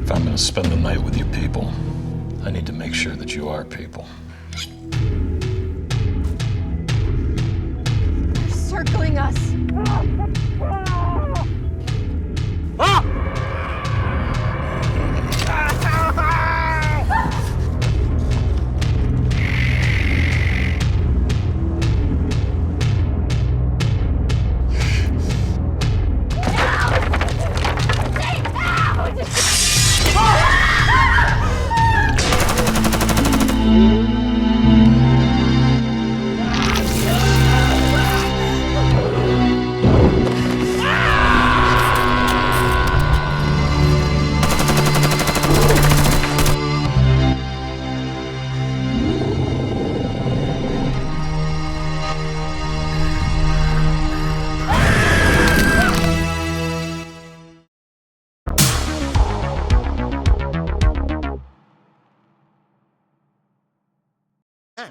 If I'm going to spend the night with you people, I need to make sure that you are people. They're circling us. Ah!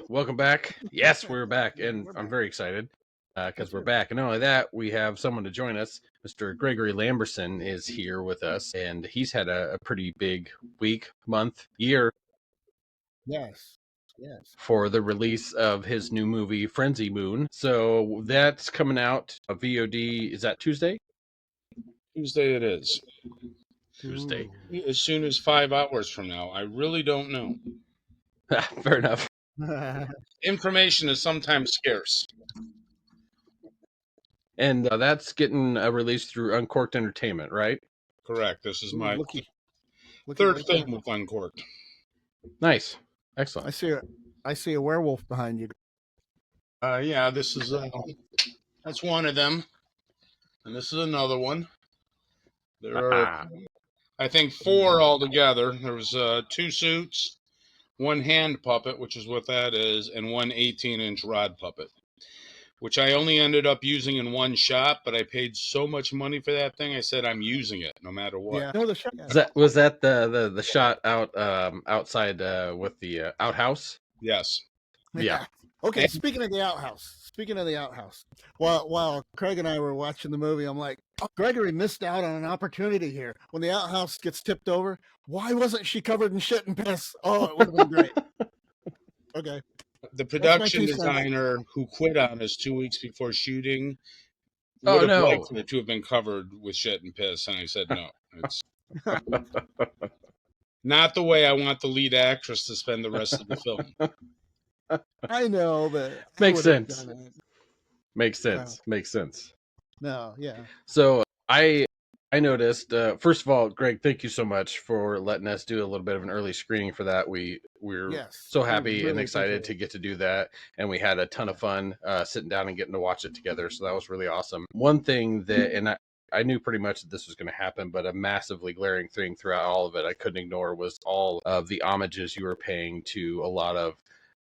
Welcome back. Yes, we're back, and I'm very excited because we're back. And not only that, we have someone to join us. Mr. Gregory Lamberson is here with us, and he's had a pretty big week, month, year Yes. for the release of his new movie, Frenzy Moon. So that's coming out a VOD. Is that Tuesday? Tuesday it is. Tuesday. As soon as 5 hours from now. I really don't know. Fair enough. Information is sometimes scarce. And that's getting released through Uncorked Entertainment, right? Correct. This is my Looky third right film there. with Uncorked. Nice. Excellent. I see a werewolf behind you. Yeah, this is that's one of them, and this is another one. There are, I think, 4 altogether. There was 2 suits, 1 hand puppet, which is what that is, and 1 18-inch rod puppet, which I only ended up using in 1 shot, but I paid so much money for that thing. I said I'm using it no matter what. Yeah. No, the shot. Was that the shot out outside with the outhouse? Yes. Yeah. Okay. Speaking of the outhouse, while Craig and I were watching the movie, I'm like, oh, Gregory missed out on an opportunity here. When the outhouse gets tipped over, why wasn't she covered in shit and piss? Oh, it would have been great. Okay. The production designer who quit on us 2 weeks before shooting would have liked it to have been covered with shit and piss, and I said no. It's not the way I want the lead actress to spend the rest of the film. I know, but makes sense. Makes sense. No, yeah. So I noticed. First of all, Greg, thank you so much for letting us do a little bit of an early screening for that. We're so happy and excited to get to do that, and we had a ton of fun sitting down and getting to watch it together. So that was really awesome. One thing that, and I knew pretty much that this was going to happen, but a massively glaring thing throughout all of it I couldn't ignore was all of the homages you were paying to a lot of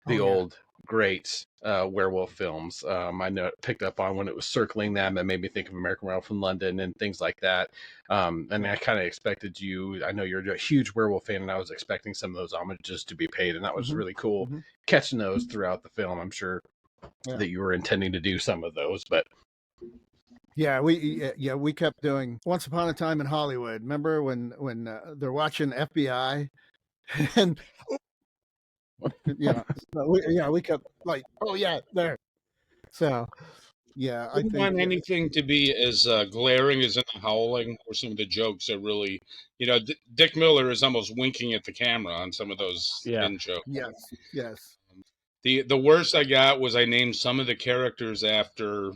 the old great werewolf films. I know picked up on when it was circling them, and made me think of American Werewolf in London and things like that. And I kind of expected you. I know you're a huge werewolf fan, and I was expecting some of those homages to be paid, and that was really cool. Catching those throughout the film. I'm sure that you were intending to do some of those, but. Yeah, we kept doing Once Upon a Time in Hollywood. Remember when they're watching FBI, and we kept like, oh yeah, there. So yeah, I don't want anything to be as glaring as in The Howling, or some of the jokes are really, Dick Miller is almost winking at the camera on some of those in jokes. Yes. The worst I got was I named some of the characters after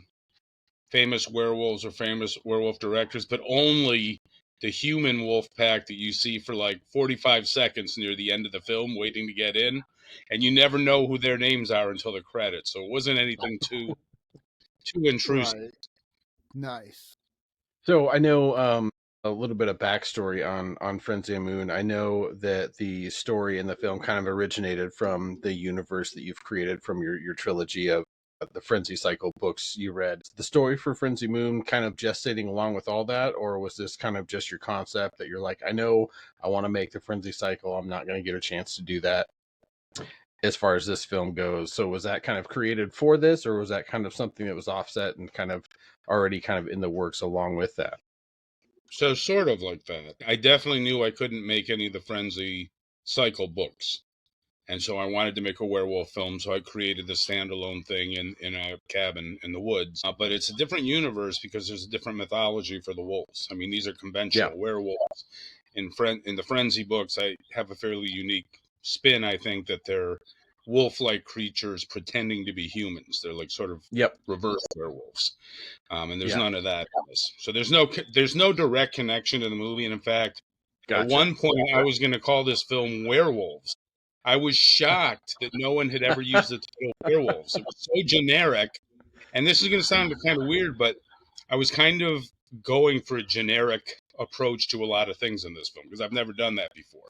famous werewolves or famous werewolf directors, but only the human wolf pack that you see for like 45 seconds near the end of the film waiting to get in, and you never know who their names are until the credits. So it wasn't anything too intrusive. Right. Nice. So I know a little bit of backstory on Frenzy Moon. I know that the story in the film kind of originated from the universe that you've created from your trilogy of the Frenzy Cycle books you read. The story for Frenzy Moon kind of gestating along with all that, or was this kind of just your concept that you're like, I know I want to make the Frenzy Cycle, I'm not going to get a chance to do that as far as this film goes? So was that kind of created for this, or was that kind of something that was offset and kind of already kind of in the works along with that? So sort of like that. I definitely knew I couldn't make any of the Frenzy cycle books. And so I wanted to make a werewolf film, so I created the standalone thing in a cabin in the woods. But it's a different universe because there's a different mythology for the wolves. I mean, these are conventional werewolves. In the Frenzy books, I have a fairly unique spin. I think that they're wolf-like creatures pretending to be humans. They're like sort of reverse werewolves. And there's none of that in this. So there's no direct connection to the movie. And in fact, at one point, I was going to call this film Werewolves. I was shocked that no one had ever used the title Werewolves. It was so generic. And this is going to sound kind of weird, but I was kind of going for a generic approach to a lot of things in this film because I've never done that before.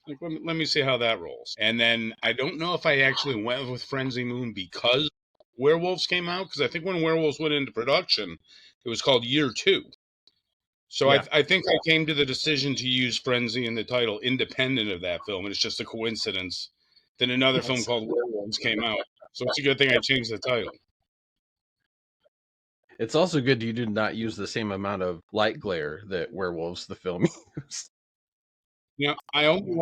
Like, let me see how that rolls. And then I don't know if I actually went with Frenzy Moon because Werewolves came out, because I think when Werewolves went into production, it was called Year 2. So I think I came to the decision to use Frenzy in the title independent of that film, and it's just a coincidence that another film called Werewolves came out. So it's a good thing I changed the title. It's also good you did not use the same amount of light glare that Werewolves the film used. You know, I only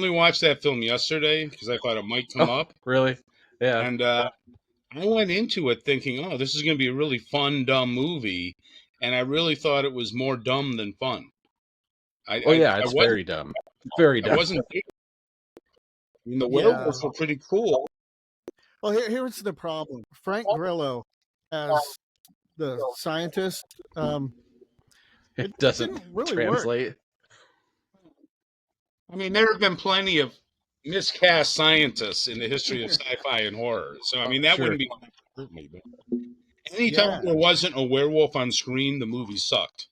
watched that film yesterday because I thought it might come up. Really? Yeah. And I went into it thinking, oh, this is going to be a really fun, dumb movie. And I really thought it was more dumb than fun. It's very dumb. Very dumb. I wasn't. I mean, the werewolves were pretty cool. Well, here's the problem. Frank Grillo, as the scientist, it doesn't really translate. Work. I mean, there have been plenty of miscast scientists in the history of sci-fi and horror. So, I mean, that wouldn't be hurt me. But anytime there wasn't a werewolf on screen, the movie sucked.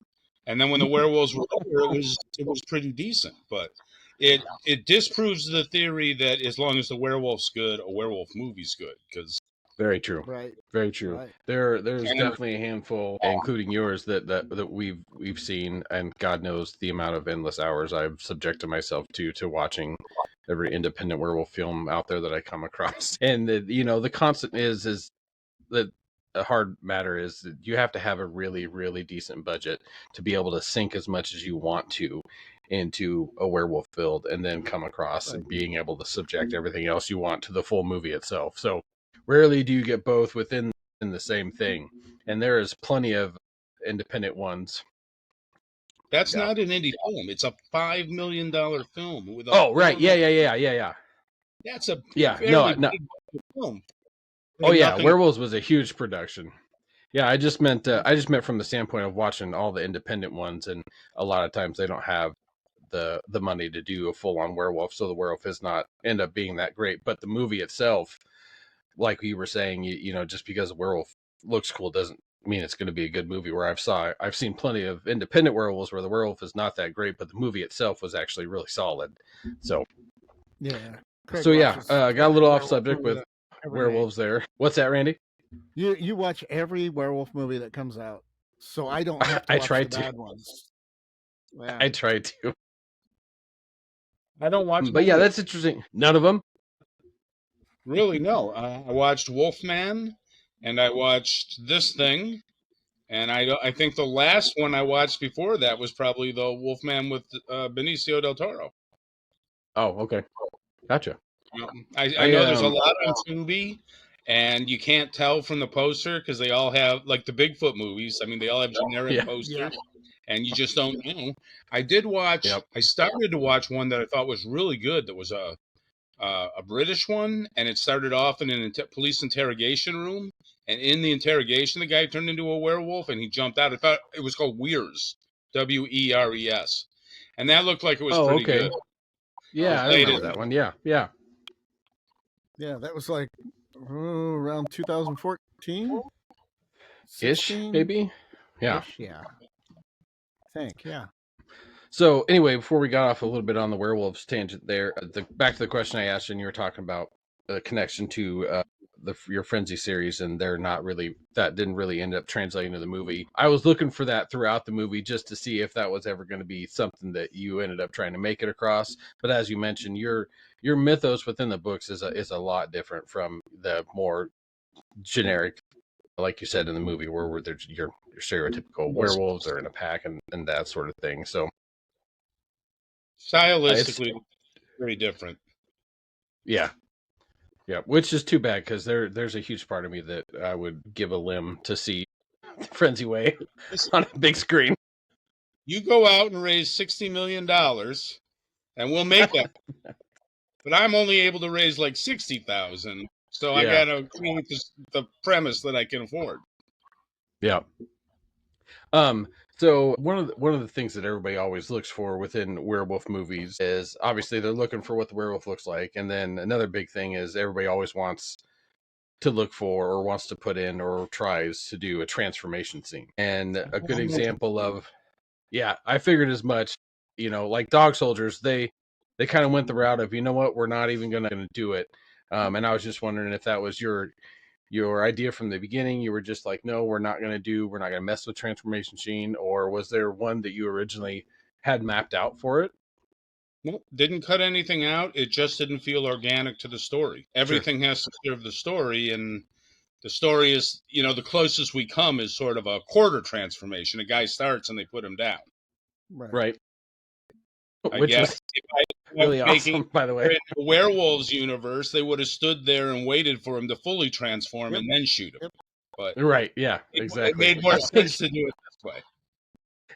And then when the werewolves were there, it was pretty decent. But it disproves the theory that as long as the werewolf's good, a werewolf movie's good. Because very true, right? Very true. Right. There's definitely a handful, including yours, that we've seen, and God knows the amount of endless hours I've subjected myself to watching every independent werewolf film out there that I come across. And the constant is that a hard matter is that you have to have a really, really decent budget to be able to sink as much as you want to into a werewolf build, and then come across and being able to subject everything else you want to the full movie itself. So rarely do you get both within the same thing, and there is plenty of independent ones. That's not an indie film; it's a $5 million film. With right, yeah. That's a big film. Werewolves was a huge production. Yeah, I just meant from the standpoint of watching all the independent ones, and a lot of times they don't have the money to do a full-on werewolf, so the werewolf is not end up being that great. But the movie itself, like you were saying, just because a werewolf looks cool doesn't mean it's going to be a good movie. Where I've seen plenty of independent werewolves where the werewolf is not that great, but the movie itself was actually really solid. So got a little off subject with werewolves there. What's that, Randy? You watch every werewolf movie that comes out, so I don't have to watch the bad ones. Yeah. I try to. I don't watch. But that's interesting. None of them. Really, no. I watched Wolfman, and I watched this thing, and I think the last one I watched before that was probably the Wolfman with Benicio del Toro. Oh, okay, gotcha. I know there's a lot on Tubi, and you can't tell from the poster because they all have, like the Bigfoot movies. I mean, they all have generic posters. And you just don't know. I did watch. I started to watch one that I thought was really good. That was a British one, and it started off in a police interrogation room. And in the interrogation, the guy turned into a werewolf, and he jumped out. I thought it was called Weers, Weres, and that looked like it was pretty good. Yeah, I remember that one. Yeah. That was like around 2014 ish, maybe. Yeah. Yeah. So anyway, before we got off a little bit on the werewolves tangent there, back to the question I asked, and you were talking about the connection to your Frenzy series, and that didn't really end up translating to the movie. I was looking for that throughout the movie just to see if that was ever going to be something that you ended up trying to make it across. But as you mentioned, your mythos within the books is a lot different from the more generic like you said in the movie, where there's your stereotypical werewolves are in a pack and that sort of thing. So stylistically, very different. Yeah, which is too bad because there's a huge part of me that I would give a limb to see Frenzy Way on a big screen. You go out and raise $60 million, and we'll make that. But I'm only able to raise like 60,000, so I gotta create the premise that I can afford. Yeah. So one of the things that everybody always looks for within werewolf movies is obviously they're looking for what the werewolf looks like, and then another big thing is everybody always wants to look for or wants to put in or tries to do a transformation scene. And a good example of, I figured as much, like Dog Soldiers, they kind of went the route of, you know what, we're not even gonna do it. And I was just wondering if that was your idea from the beginning. You were just like, no, we're not going to mess with transformation scene, or was there one that you originally had mapped out for it? Nope, didn't cut anything out. It just didn't feel organic to the story. Everything has to serve the story, and the story is, the closest we come is sort of a quarter transformation. A guy starts and they put him down. Right. I Which guess was if I really awesome, by the way. in the werewolves universe, they would have stood there and waited for him to fully transform and then shoot him. But right, yeah, exactly. It made more sense to do it this way.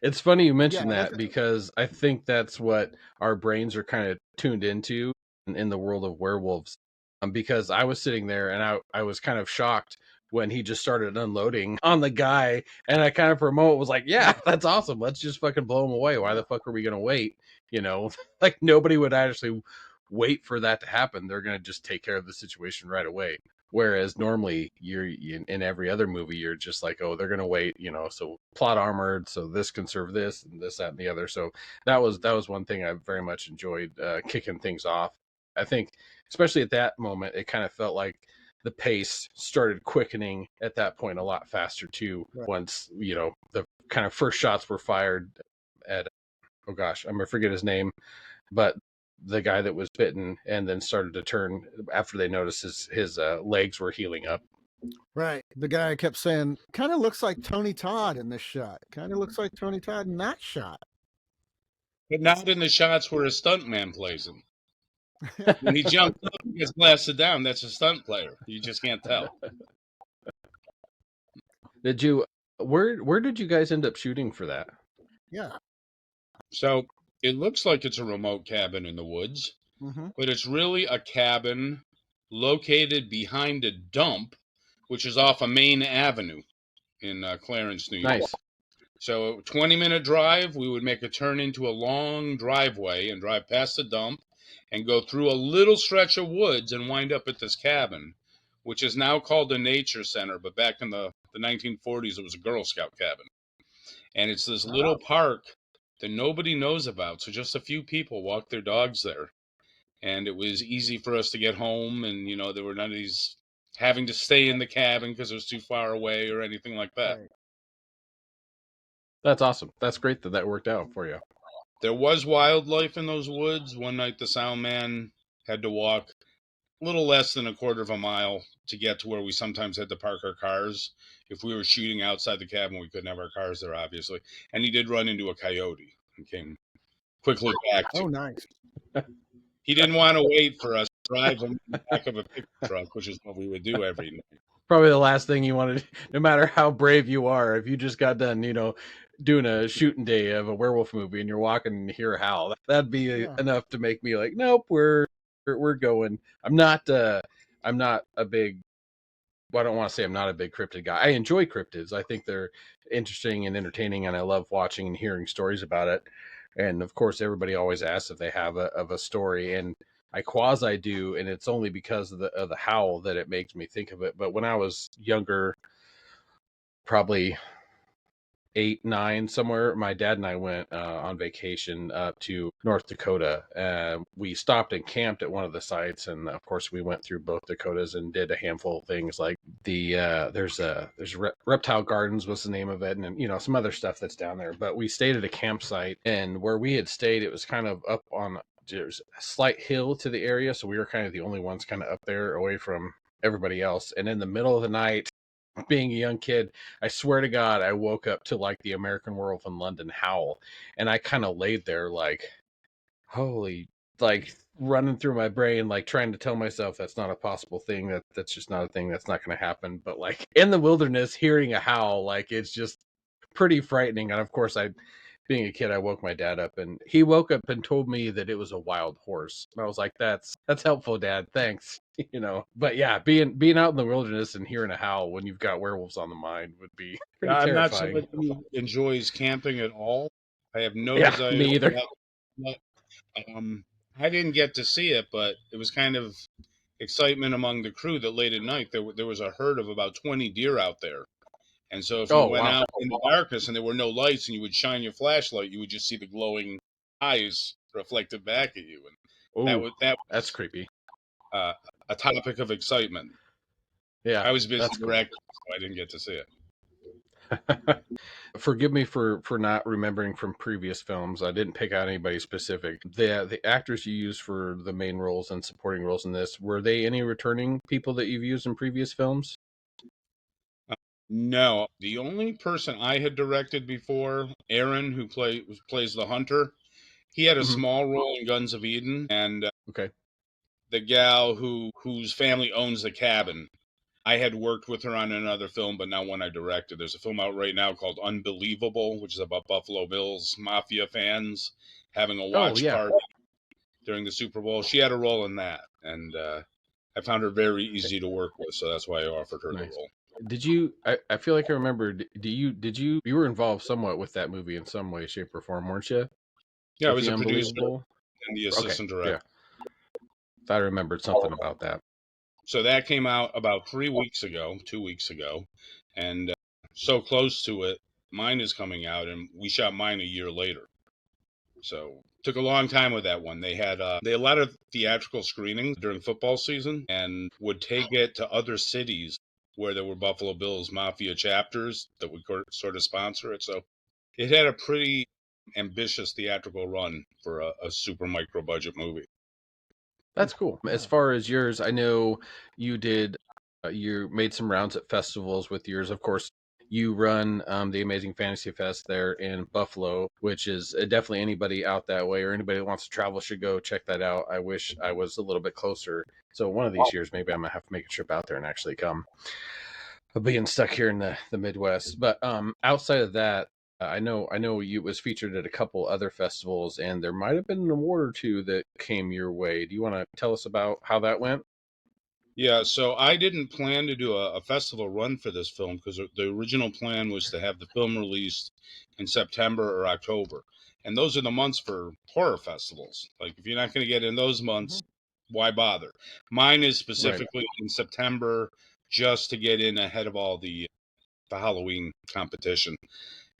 It's funny you mentioned that because I think that's what our brains are kind of tuned into in the world of werewolves. Because I was sitting there and I was kind of shocked when he just started unloading on the guy, and I kind of for a moment was like, yeah, that's awesome. Let's just fucking blow him away. Why the fuck are we gonna wait? Like nobody would actually wait for that to happen. They're gonna just take care of the situation right away. Whereas normally you're in every other movie, you're just like, oh, they're gonna wait, so plot armored, so this can serve this and this, that, and the other. So that was one thing I very much enjoyed, kicking things off. I think, especially at that moment, it kind of felt like the pace started quickening at that point a lot faster too. Right. Once the kind of first shots were fired at, oh gosh, I'm gonna forget his name, but the guy that was bitten and then started to turn after they noticed his legs were healing up. Right. The guy kept saying, kind of looks like Tony Todd in this shot. Kind of looks like Tony Todd in that shot. But not in the shots where a stuntman plays him. When he jumps up and gets blasted down, that's a stunt player. You just can't tell. Did you where did you guys end up shooting for that? Yeah. So it looks like it's a remote cabin in the woods, but it's really a cabin located behind a dump, which is off a main avenue in Clarence, New York. Nice. So a 20-minute drive, we would make a turn into a long driveway and drive past the dump and go through a little stretch of woods and wind up at this cabin, which is now called the Nature Center, but back in the 1940s, it was a Girl Scout cabin. And it's this little park that nobody knows about, so just a few people walk their dogs there. And it was easy for us to get home, and, there were none of these having to stay in the cabin because it was too far away or anything like that. Right. That's awesome. That's great that worked out for you. There was wildlife in those woods. One night the sound man had to walk a little less than a quarter of a mile to get to where we sometimes had to park our cars. If we were shooting outside the cabin, we couldn't have our cars there, obviously. And he did run into a coyote and came quickly back. Oh, nice. He didn't want to wait for us to drive him in the back of a pickup truck, which is what we would do every night. Probably the last thing you wanted, no matter how brave you are, if you just got done, doing a shooting day of a werewolf movie and you're walking and hear a howl, that'd be enough to make me like, nope, we're going. I'm not a big, well, I don't want to say I'm not a big cryptid guy. I enjoy cryptids. I think they're interesting and entertaining, and I love watching and hearing stories about it. And of course, everybody always asks if they have a story, and I quasi do, and it's only because of the howl that it makes me think of it. But when I was younger, probably 8, 9, somewhere, my dad and I went on vacation up to North Dakota. We stopped and camped at one of the sites, and of course we went through both Dakotas and did a handful of things like there's Reptile Gardens was the name of it, and some other stuff that's down there. But we stayed at a campsite, and where we had stayed, it was kind of up on, there's a slight hill to the area, so we were kind of the only ones kind of up there away from everybody else. And in the middle of the night, being a young kid, I swear to God, I woke up to like the American Werewolf in London howl, and I kind of laid there like, holy, like running through my brain, like trying to tell myself that's not a possible thing, that's just not a thing, that's not going to happen. But like in the wilderness, hearing a howl, like it's just pretty frightening. And of course, being a kid, I woke my dad up, and he woke up and told me that it was a wild horse. And I was like, that's helpful, Dad. Thanks. But yeah, being out in the wilderness and hearing a howl when you've got werewolves on the mind would be pretty I'm not terrifying. somebody who enjoys camping at all. I have no Yeah, desire me to either. do that. I didn't get to see it, but it was kind of excitement among the crew that late at night there was a herd of about 20 deer out there. And so if you Oh went wow. out in the darkness and there were no lights and you would shine your flashlight, you would just see the glowing eyes reflected back at you. And Oh, that that's was creepy. a topic of excitement. Yeah, I was busy that's cool. directing, so I didn't get to see it. Forgive me for not remembering from previous films. I didn't pick out anybody specific. The actors you used for the main roles and supporting roles in this, were they any returning people that you've used in previous films? No, the only person I had directed before, Aaron, who plays the hunter, he had a Mm-hmm. small role in Guns of Eden, and Okay. the gal whose family owns the cabin, I had worked with her on another film, but not one I directed. There's a film out right now called Unbelievable, which is about Buffalo Bills Mafia fans having a Oh watch yeah. party during the Super Bowl. She had a role in that, and I found her very Okay. easy to work with, so that's why I offered her the Nice. role. Did you? I feel like I remember. You were involved somewhat with that movie in some way, shape, or form, weren't you? Yeah, I With was the a producer Unbelievable. and the Okay. assistant Yeah. director. Thought I remembered something about that. So that came out about 3 weeks ago, 2 weeks ago, and so close to it. Mine is coming out, and we shot mine a year later. So took a long time with that one. They had a lot of theatrical screenings during football season, and would take it to other cities where there were Buffalo Bills Mafia chapters that would sort of sponsor it. So it had a pretty ambitious theatrical run for a super micro budget movie. That's cool. As far as yours, I know you did. You made some rounds at festivals with yours. Of course, you run the Amazing Fantasy Fest there in Buffalo, which is definitely anybody out that way or anybody that wants to travel should go check that out. I wish I was a little bit closer. So one of these years, maybe I'm gonna have to make a trip out there and actually come. Being stuck here in the Midwest. But outside of that, I know you was featured at a couple other festivals, and there might have been an award or two that came your way. Do you want to tell us about how that went? Yeah, so I didn't plan to do a festival run for this film because the original plan was to have the film released in September or October. And those are the months for horror festivals. Like, if you're not going to get in those months, why bother? Mine is Right. specifically in September just to get in ahead of all the Halloween competition,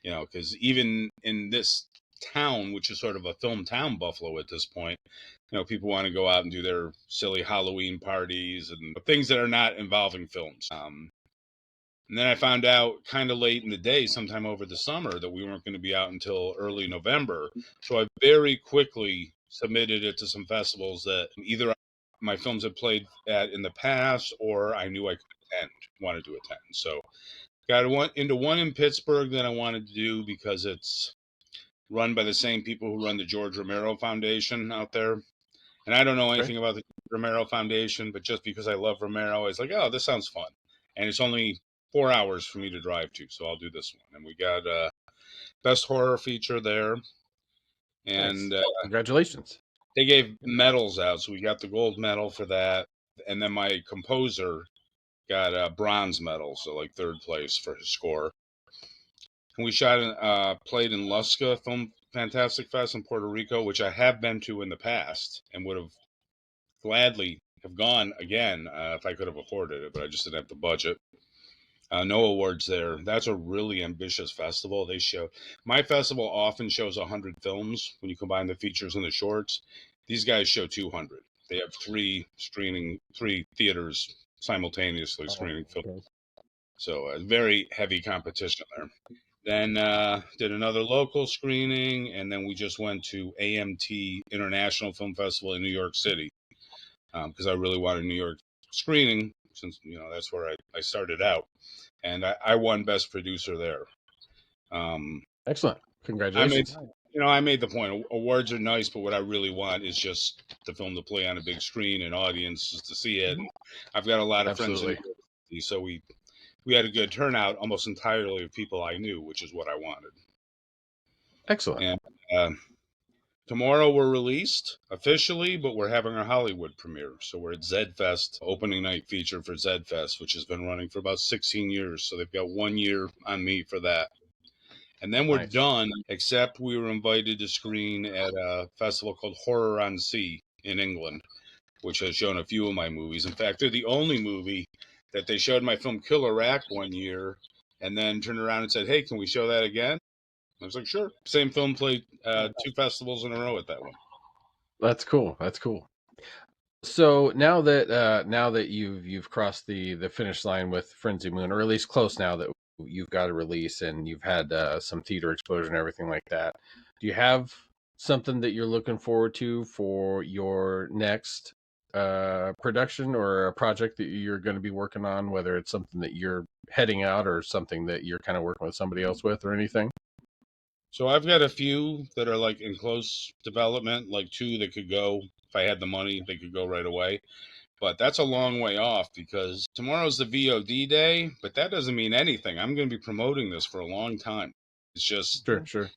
because even in this town, which is sort of a film town, Buffalo at this point, people want to go out and do their silly Halloween parties and things that are not involving films. And then I found out kind of late in the day, sometime over the summer, that we weren't going to be out until early November. So I very quickly submitted it to some festivals that either my films had played at in the past or I knew I could wanted to attend. So got into one in Pittsburgh that I wanted to do because it's run by the same people who run the George Romero Foundation out there. And I don't know Okay. anything about the Romero Foundation, but just because I love Romero, I was like, oh, this sounds fun. And it's only 4 hours for me to drive to, so I'll do this one. And we got best horror feature there, Nice. and Congratulations. they gave medals out, so we got the gold medal for that, and then my composer got a bronze medal, so like third place for his score. And we played in Lusca Film Fantastic Fest in Puerto Rico, which I have been to in the past and would have gladly have gone again if I could have afforded it, but I just didn't have the budget. No awards there. That's a really ambitious festival. My festival often shows 100 films when you combine the features and the shorts. These guys show 200. They have three theaters simultaneously screening films. Okay. So a very heavy competition there. Then did another local screening, and then we just went to AMT International Film Festival in New York City because I really wanted New York screening since that's where I started out. and I won Best Producer there. Excellent. Congratulations. I made the point. Awards are nice, but what I really want is just the film to play on a big screen and audiences to see it. And I've got a lot of friends in the community, so we had a good turnout, almost entirely of people I knew, which is what I wanted. Excellent. And tomorrow we're released officially, but we're having our Hollywood premiere. So we're at Zed Fest, opening night feature for Zed Fest, which has been running for about 16 years. So they've got 1 year on me for that. And then we're done, except we were invited to screen at a festival called Horror on Sea in England, which has shown a few of my movies. In fact, they're the only movie that they showed my film Killer Rack 1 year and then turned around and said, hey, can we show that again? I was like, sure. Same film played 2 festivals in a row at that one. That's cool. That's cool. So now that you've crossed the finish line with Frenzy Moon, or at least close now that you've got a release and you've had some theater exposure and everything like that, do you have something that you're looking forward to for your next production or a project that you're going to be working on, whether it's something that you're heading out or something that you're kind of working with somebody else with or anything? So I've got a few that are like in close development, like 2 that could go. If I had the money, they could go right away. But that's a long way off because tomorrow's the VOD day, but that doesn't mean anything. I'm going to be promoting this for a long time. It's just Sure.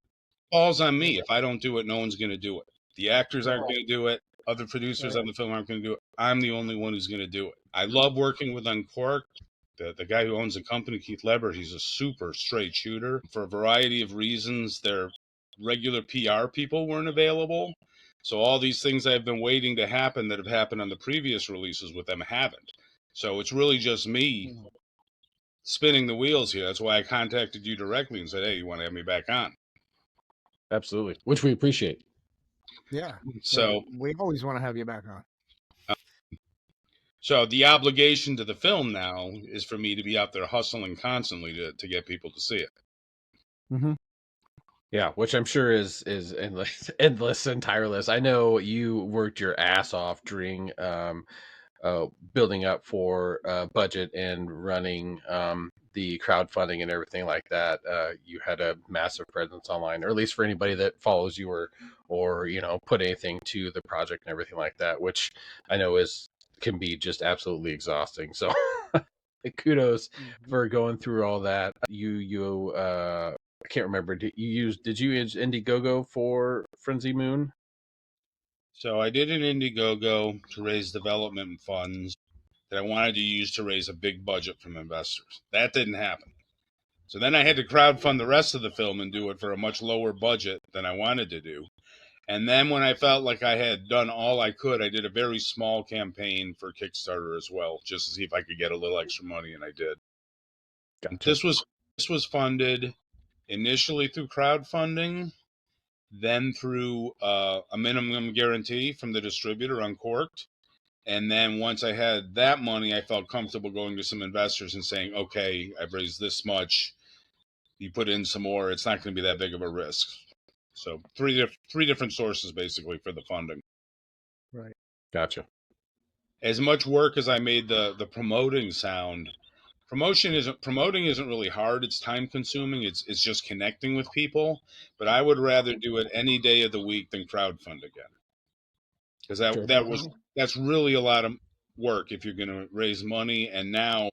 Falls on me. If I don't do it, no one's going to do it. The actors aren't going to do it. Other producers on the film aren't going to do it. I'm the only one who's going to do it. I love working with Uncorked. The guy who owns the company, Keith Leber, he's a super straight shooter. For a variety of reasons, their regular PR people weren't available. So all these things I've been waiting to happen that have happened on the previous releases with them haven't. So it's really just me spinning the wheels here. That's why I contacted you directly and said, hey, you want to have me back on? Absolutely. Which we appreciate. Yeah. So we always want to have you back on. So the obligation to the film now is for me to be out there hustling constantly to get people to see it. Mm-hmm. Yeah, which I'm sure is endless and tireless. I know you worked your ass off during building up for budget and running the crowdfunding and everything like that. You had a massive presence online, or at least for anybody that follows you or put anything to the project and everything like that, which I know can be just absolutely exhausting. So kudos for going through all that. I can't remember. Did you use Indiegogo for Frenzy Moon? So I did an Indiegogo to raise development funds that I wanted to use to raise a big budget from investors. That didn't happen. So then I had to crowdfund the rest of the film and do it for a much lower budget than I wanted to do. And then when I felt like I had done all I could, I did a very small campaign for Kickstarter as well, just to see if I could get a little extra money, and I did. Gotcha. This was funded initially through crowdfunding, then through a minimum guarantee from the distributor, Uncorked. And then once I had that money, I felt comfortable going to some investors and saying, okay, I've raised this much. You put in some more, it's not going to be that big of a risk. So three different sources basically for the funding. Right. Gotcha. As much work as I made the promoting sound, promoting isn't really hard. It's time consuming. It's just connecting with people. But I would rather do it any day of the week than crowdfund again, because that's really a lot of work if you're going to raise money. And now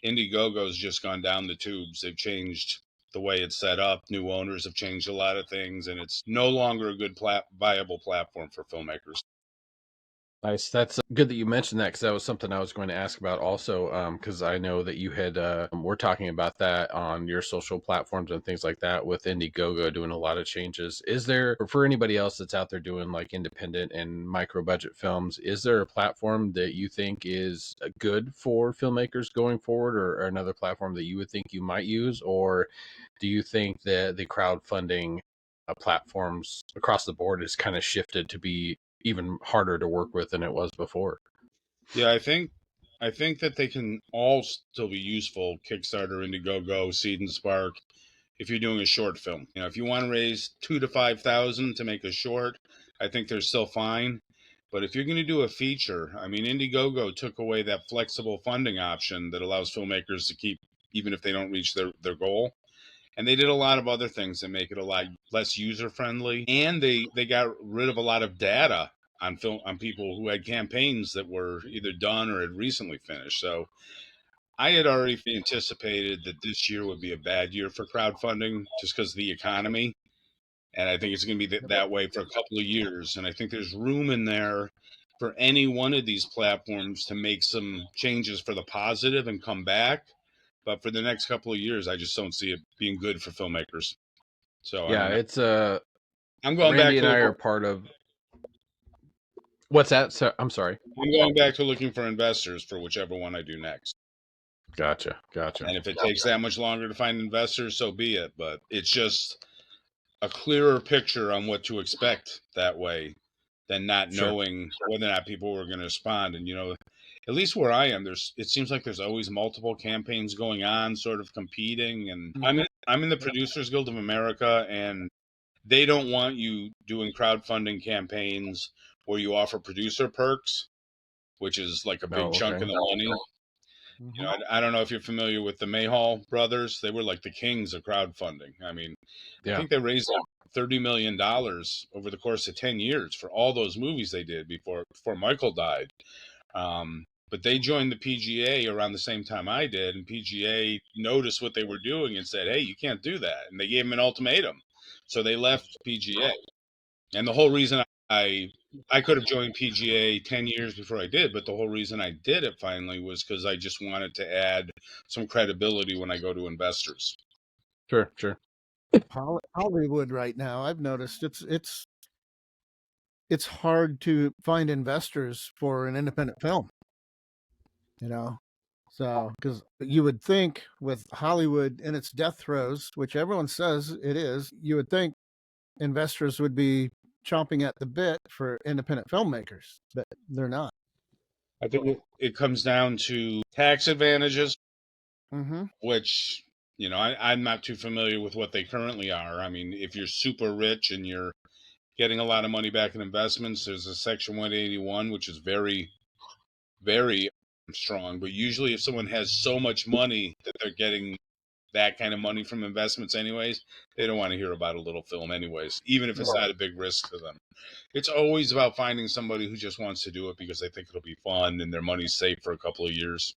Indiegogo's just gone down the tubes. They've changed the way it's set up. New owners have changed a lot of things, and it's no longer a good viable platform for filmmakers. Nice. That's good that you mentioned that, because that was something I was going to ask about also, because I know that you had we're talking about that on your social platforms and things like that with Indiegogo doing a lot of changes. Is there, for anybody else that's out there doing like independent and micro budget films, is there a platform that you think is good for filmmakers going forward, or another platform that you would think you might use? Or do you think that the crowdfunding platforms across the board is kind of shifted to be even harder to work with than it was before? Yeah, I think that they can all still be useful. Kickstarter, Indiegogo, Seed and Spark. If you're doing a short film, if you want to raise 2,000 to 5,000 to make a short, I think they're still fine. But if you're going to do a feature, I mean, Indiegogo took away that flexible funding option that allows filmmakers to keep even if they don't reach their goal. And they did a lot of other things that make it a lot less user friendly. And they got rid of a lot of data on people who had campaigns that were either done or had recently finished. So I had already anticipated that this year would be a bad year for crowdfunding just because of the economy. And I think it's going to be that way for a couple of years. And I think there's room in there for any one of these platforms to make some changes for the positive and come back. But for the next couple of years, I just don't see it being good for filmmakers. So yeah, I mean, it's I'm going Randy back and I to are part of. What's that? So, I'm sorry. I'm going back to looking for investors for whichever one I do next. Gotcha. And if it takes that much longer to find investors, so be it. But it's just a clearer picture on what to expect that way than not Sure. knowing whether or not people were going to respond. And at least where I am, it seems like there's always multiple campaigns going on, sort of competing. And I'm in the Producers Guild of America, and they don't want you doing crowdfunding campaigns where you offer producer perks, which is like a big chunk of the money. I don't know if you're familiar with the Mayhall brothers. They were like the kings of crowdfunding. I mean, I think they raised like $30 million over the course of 10 years for all those movies they did before Michael died. But they joined the PGA around the same time I did, and PGA noticed what they were doing and said, "Hey, you can't do that." And they gave them an ultimatum. So they left PGA. And the whole reason I could have joined PGA 10 years before I did, but the whole reason I did it finally was because I just wanted to add some credibility when I go to investors. Sure. Hollywood right now, I've noticed it's hard to find investors for an independent film. So because you would think with Hollywood in its death throes, which everyone says it is, you would think investors would be chomping at the bit for independent filmmakers, but they're not. I think it comes down to tax advantages, which, I'm not too familiar with what they currently are. I mean, if you're super rich and you're getting a lot of money back in investments, there's a Section 181, which is very, very strong. But usually if someone has so much money that they're getting that kind of money from investments anyways, they don't want to hear about a little film anyways, even if it's not a big risk to them. It's always about finding somebody who just wants to do it because they think it'll be fun and their money's safe for a couple of years.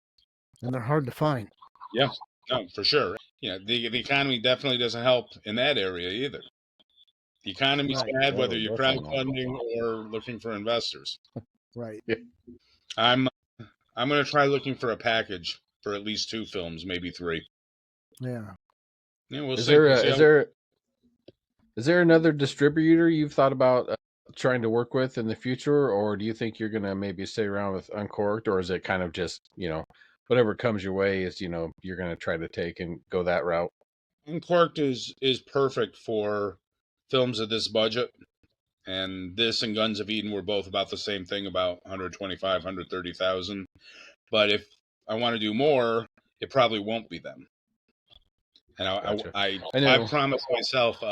And they're hard to find. Yeah, no, for sure. The economy definitely doesn't help in that area either. The economy's bad whether you're crowdfunding or looking for investors. Right. Yeah. I'm going to try looking for a package for at least 2 films, maybe 3. Yeah. Yeah, we'll Is see. there another distributor you've thought about trying to work with in the future, or do you think you're gonna maybe stay around with Uncorked, or is it kind of just whatever comes your way is you're gonna try to take and go that route? Uncorked is perfect for films of this budget, and this and Guns of Eden were both about the same thing, about 125, 130,000. But if I want to do more, it probably won't be them. And Gotcha. I promised myself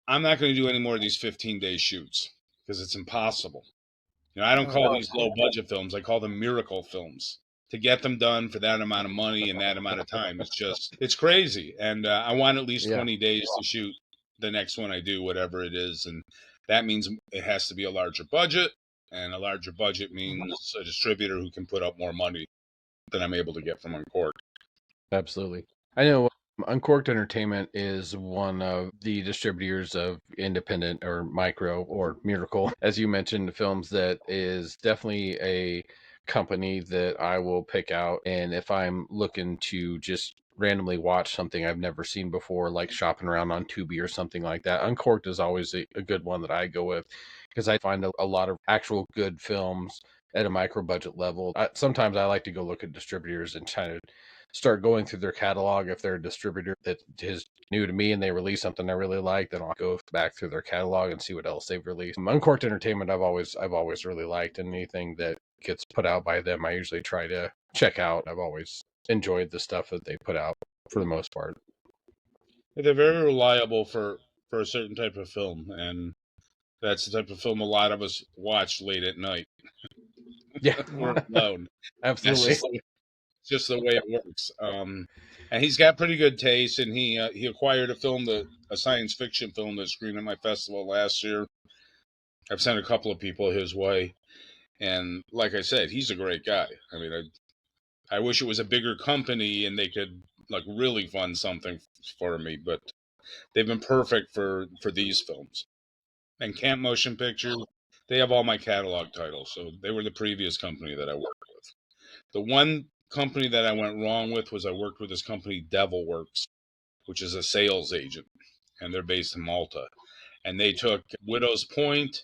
I'm not going to do any more of these 15-day shoots because it's impossible. I don't call these low budget films. I call them miracle films. To get them done for that amount of money and that amount of time, it's crazy. And I want at least 20 days to shoot the next one I do, whatever it is. And that means it has to be a larger budget. And a larger budget means a distributor who can put up more money than I'm able to get from Uncorked. Absolutely. I know Uncorked Entertainment is one of the distributors of independent or micro or miracle, as you mentioned, films that is definitely a company that I will pick out. And if I'm looking to just randomly watch something I've never seen before, like shopping around on Tubi or something like that, Uncorked is always a good one that I go with because I find a lot of actual good films at a micro budget level. Sometimes I like to go look at distributors and kind of start going through their catalog. If they're a distributor that is new to me and they release something I really like, then I'll go back through their catalog and see what else they've released. Uncorked Entertainment I've always really liked, and anything that gets put out by them I usually try to check out. I've always enjoyed the stuff that they put out for the most part. They're very reliable for a certain type of film, and that's the type of film a lot of us watch late at night. Yeah. We're alone. Absolutely. just the way it works. And he's got pretty good taste, and he acquired a science fiction film that screened at my festival last year. I've sent a couple of people his way, and like I said, he's a great guy. I mean, I wish it was a bigger company and they could like really fund something for me, but they've been perfect for these films. And Camp Motion Picture, they have all my catalog titles, so they were the previous company that I worked with. The one company that I went wrong with was I worked with this company Devilworks, which is a sales agent, and they're based in Malta. And they took Widow's Point,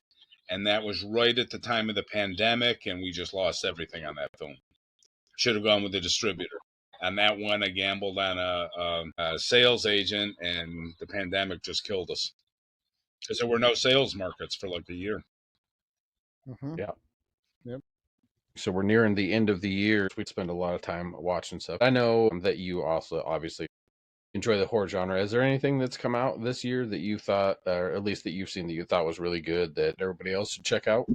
and that was right at the time of the pandemic, and we just lost everything on that film. Should have gone with the distributor. On that one, I gambled on a sales agent, and the pandemic just killed us because there were no sales markets for like a year. Yeah. Yep. So we're nearing the end of the year. We spend a lot of time watching stuff. I know that you also obviously enjoy the horror genre. Is there anything that's come out this year that you thought, or at least that you've seen that you thought was really good that everybody else should check out?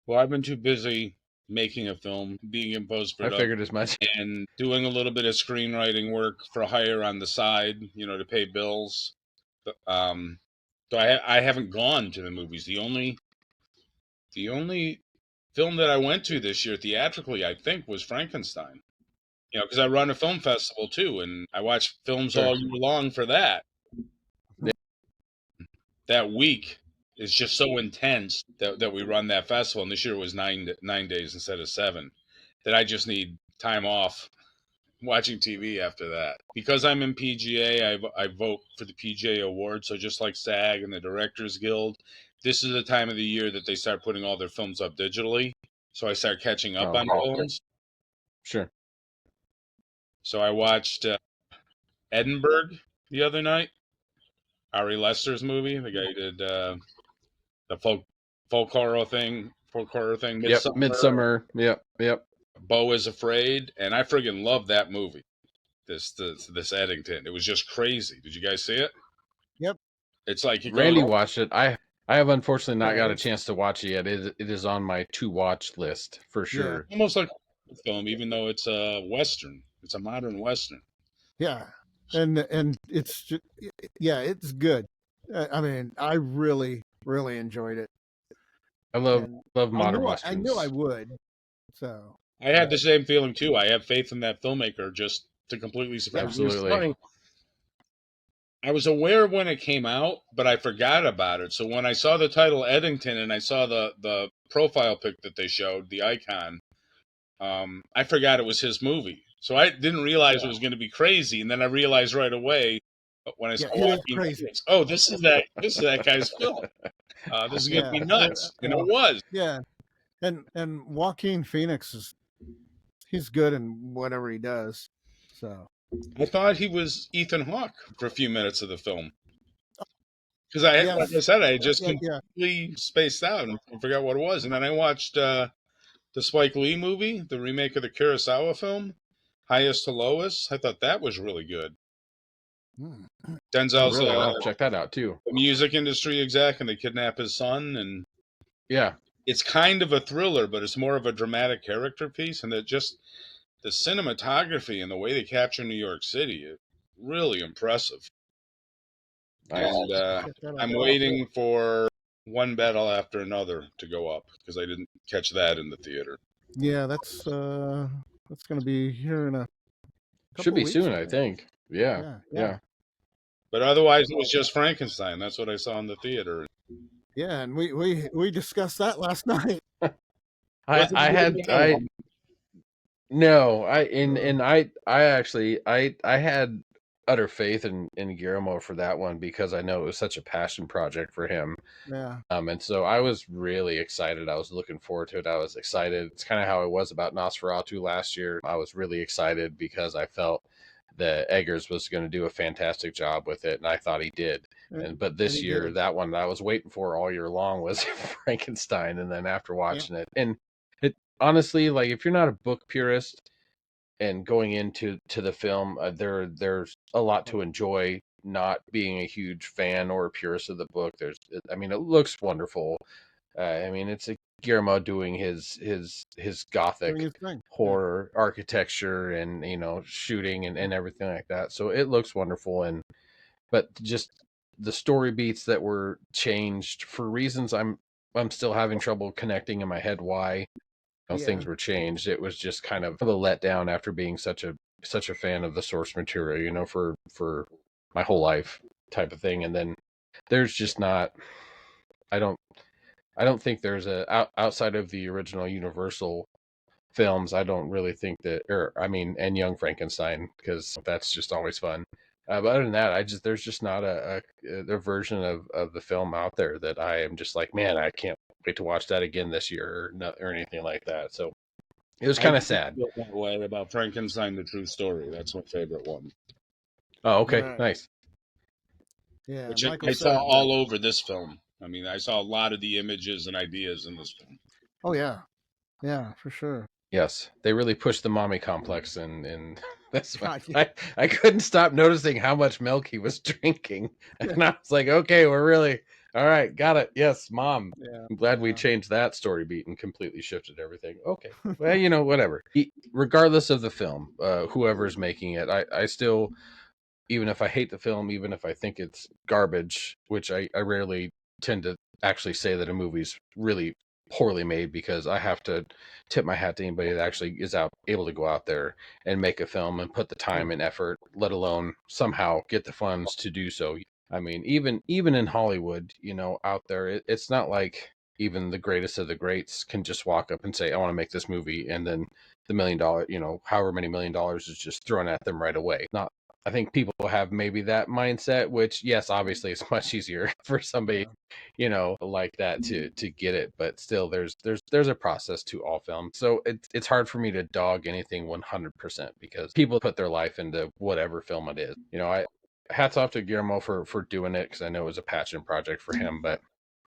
Well, I've been too busy making a film, being in post I production, figured as much. and doing a little bit of screenwriting work for hire on the side, to pay bills. So I haven't gone to the movies. The only film that I went to this year theatrically, I think, was Frankenstein. Because I run a film festival too, and I watch films Sure. all year long for that. Yeah. That week is just so intense that we run that festival, and this year it was 9 days instead of 7. That I just need time off watching TV after that. Because I'm in PGA, I vote for the PGA award. So just like SAG and the Directors Guild, this is the time of the year that they start putting all their films up digitally. So I start catching up on films. Sure. So I watched Edinburgh the other night. Ari Lester's movie, the guy who did the folk horror thing, Midsummer. Yep, Midsummer. Yep. Beau is Afraid, and I friggin' love that movie. This Eddington, it was just crazy. Did you guys see it? Yep. It's like Randy watched it. I have unfortunately not got a chance to watch it yet. It is on my to watch list for sure. Yeah. Almost like a film, even though it's a Western. It's a modern Western. Yeah, and it's just, it's good. I mean, I really enjoyed it. I love modern Westerns. I knew I would. So I had the same feeling too. I have faith in that filmmaker just to completely surprise. Absolutely. I was aware when it came out, but I forgot about it. So when I saw the title Eddington and I saw the profile pic that they showed, the icon, I forgot it was his movie. So I didn't realize it was going to be crazy, and then I realized right away when I saw Joaquin Phoenix, oh, this is that guy's film. This is going to be nuts, and it was. Yeah, and Joaquin Phoenix he's good in whatever he does. So I thought he was Ethan Hawke for a few minutes of the film because like I said, I just completely spaced out and forgot what it was, and then I watched the Spike Lee movie, the remake of the Kurosawa film, Highest to Lowest. I thought that was really good. Denzel's check that out too. The music industry exec, and they kidnap his son, and yeah, it's kind of a thriller, but it's more of a dramatic character piece, and that just the cinematography and the way they capture New York City is really impressive. And I'm waiting for One Battle After Another to go up because I didn't catch that in the theater. Yeah, that's going to be here in a couple should be weeks, soon, I think. Yeah. But otherwise, it was just Frankenstein. That's what I saw in the theater. Yeah, and we discussed that last night. I had utter faith in Guillermo for that one because I know it was such a passion project for him. Yeah. And so I was really excited. I was looking forward to it. I was excited. It's kind of how I was about Nosferatu last year. I was really excited because I felt that Eggers was going to do a fantastic job with it, and I thought he did. But this year, that one that I was waiting for all year long was Frankenstein. And then after watching it, and it honestly, like if you're not a book purist and going into the film, there's a lot to enjoy. Not being a huge fan or a purist of the book, it looks wonderful. It's Guillermo doing his gothic Doing his thing. horror architecture and shooting and everything like that. So it looks wonderful, but just the story beats that were changed for reasons I'm still having trouble connecting in my head why those things were changed. It was just kind of a letdown after being such a fan of the source material, for my whole life type of thing. And then there's just not I don't think there's outside of the original Universal films. I don't really think that, and Young Frankenstein, because that's just always fun. But other than that, there's just not a version of the film out there that I am just like, man, I can't wait to watch that again this year or anything like that. So it was kind of sad. Feel that way about Frankenstein: The True Story. That's my favorite one. Oh, okay, nice. Yeah, which I saw all over this film. I mean, I saw a lot of the images and ideas in this film. Oh yeah, for sure. Yes, they really pushed the mommy complex, and that's why I couldn't stop noticing how much milk he was drinking, and I was like, okay, we're really all right, got it. Yes, mom. Yeah, I'm glad we changed that story beat and completely shifted everything. Okay, well, whatever. Regardless of the film, whoever's making it, I still, even if I hate the film, even if I think it's garbage, which I rarely tend to actually say that a movie's really poorly made, because I have to tip my hat to anybody that actually is able to go out there and make a film and put the time and effort, let alone somehow get the funds to do so. I mean, even in Hollywood, out there, it's not like even the greatest of the greats can just walk up and say, I want to make this movie, and then the $1 million, however many $1 million is just thrown at them right away. Not I think people have maybe that mindset, which, yes, obviously it's much easier for somebody, like that to get it. But still, there's a process to all films. So it's hard for me to dog anything 100%, because people put their life into whatever film it is. Hats off to Guillermo for doing it, because I know it was a passion project for him. But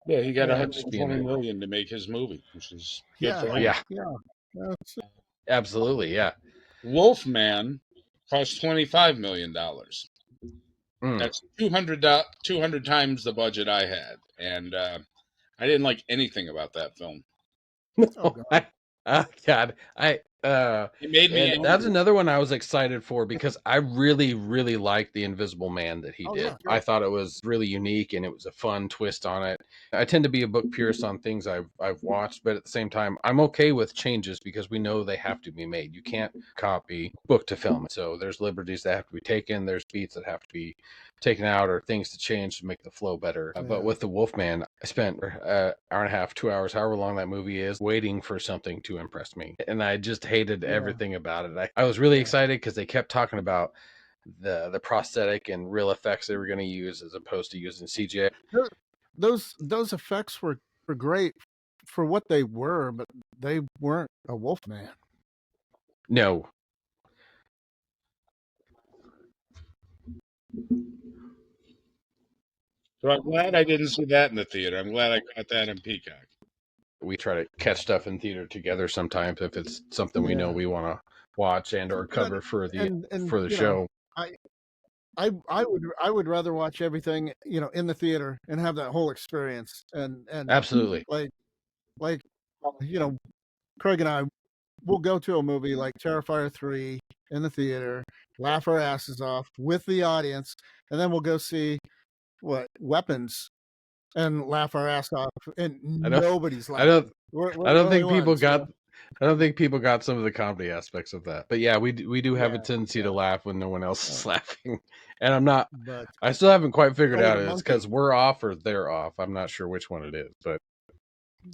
yeah, he got $120 million to make his movie, which is good for him. Yeah, absolutely, yeah. Wolfman cost $25 million. That's 200 times the budget I had, and I didn't like anything about that film. Oh, God, it made me angry. That's another one I was excited for, because I really, really liked the Invisible Man that he did. I thought it was really unique, and it was a fun twist on it. I tend to be a book purist on things I've watched, but at the same time, I'm okay with changes, because we know they have to be made. You can't copy book to film. So there's liberties that have to be taken. There's beats that have to be taken out, or things to change to make the flow better. But with the Wolfman, I spent an hour and a half, 2 hours, however long that movie is, waiting for something to impress me. And I just hated everything about it. I was really excited because they kept talking about the prosthetic and real effects they were going to use, as opposed to using CGI. Those effects were great for what they were, but they weren't a Wolfman. No. So I'm glad I didn't see that in the theater. I'm glad I got that in Peacock. We try to catch stuff in theater together sometimes if it's something we know we want to watch and or cover for the show. I would rather watch everything in the theater and have that whole experience, and absolutely, like Craig and I will go to a movie like Terrifier 3 in the theater, laugh our asses off with the audience, and then we'll go see Weapons and laugh our ass off, and nobody's laughing. I don't think people got some of the comedy aspects of that. But yeah, we do have a tendency to laugh when no one else is laughing. And I still haven't quite figured out if it's because we're off or they're off. I'm not sure which one it is, but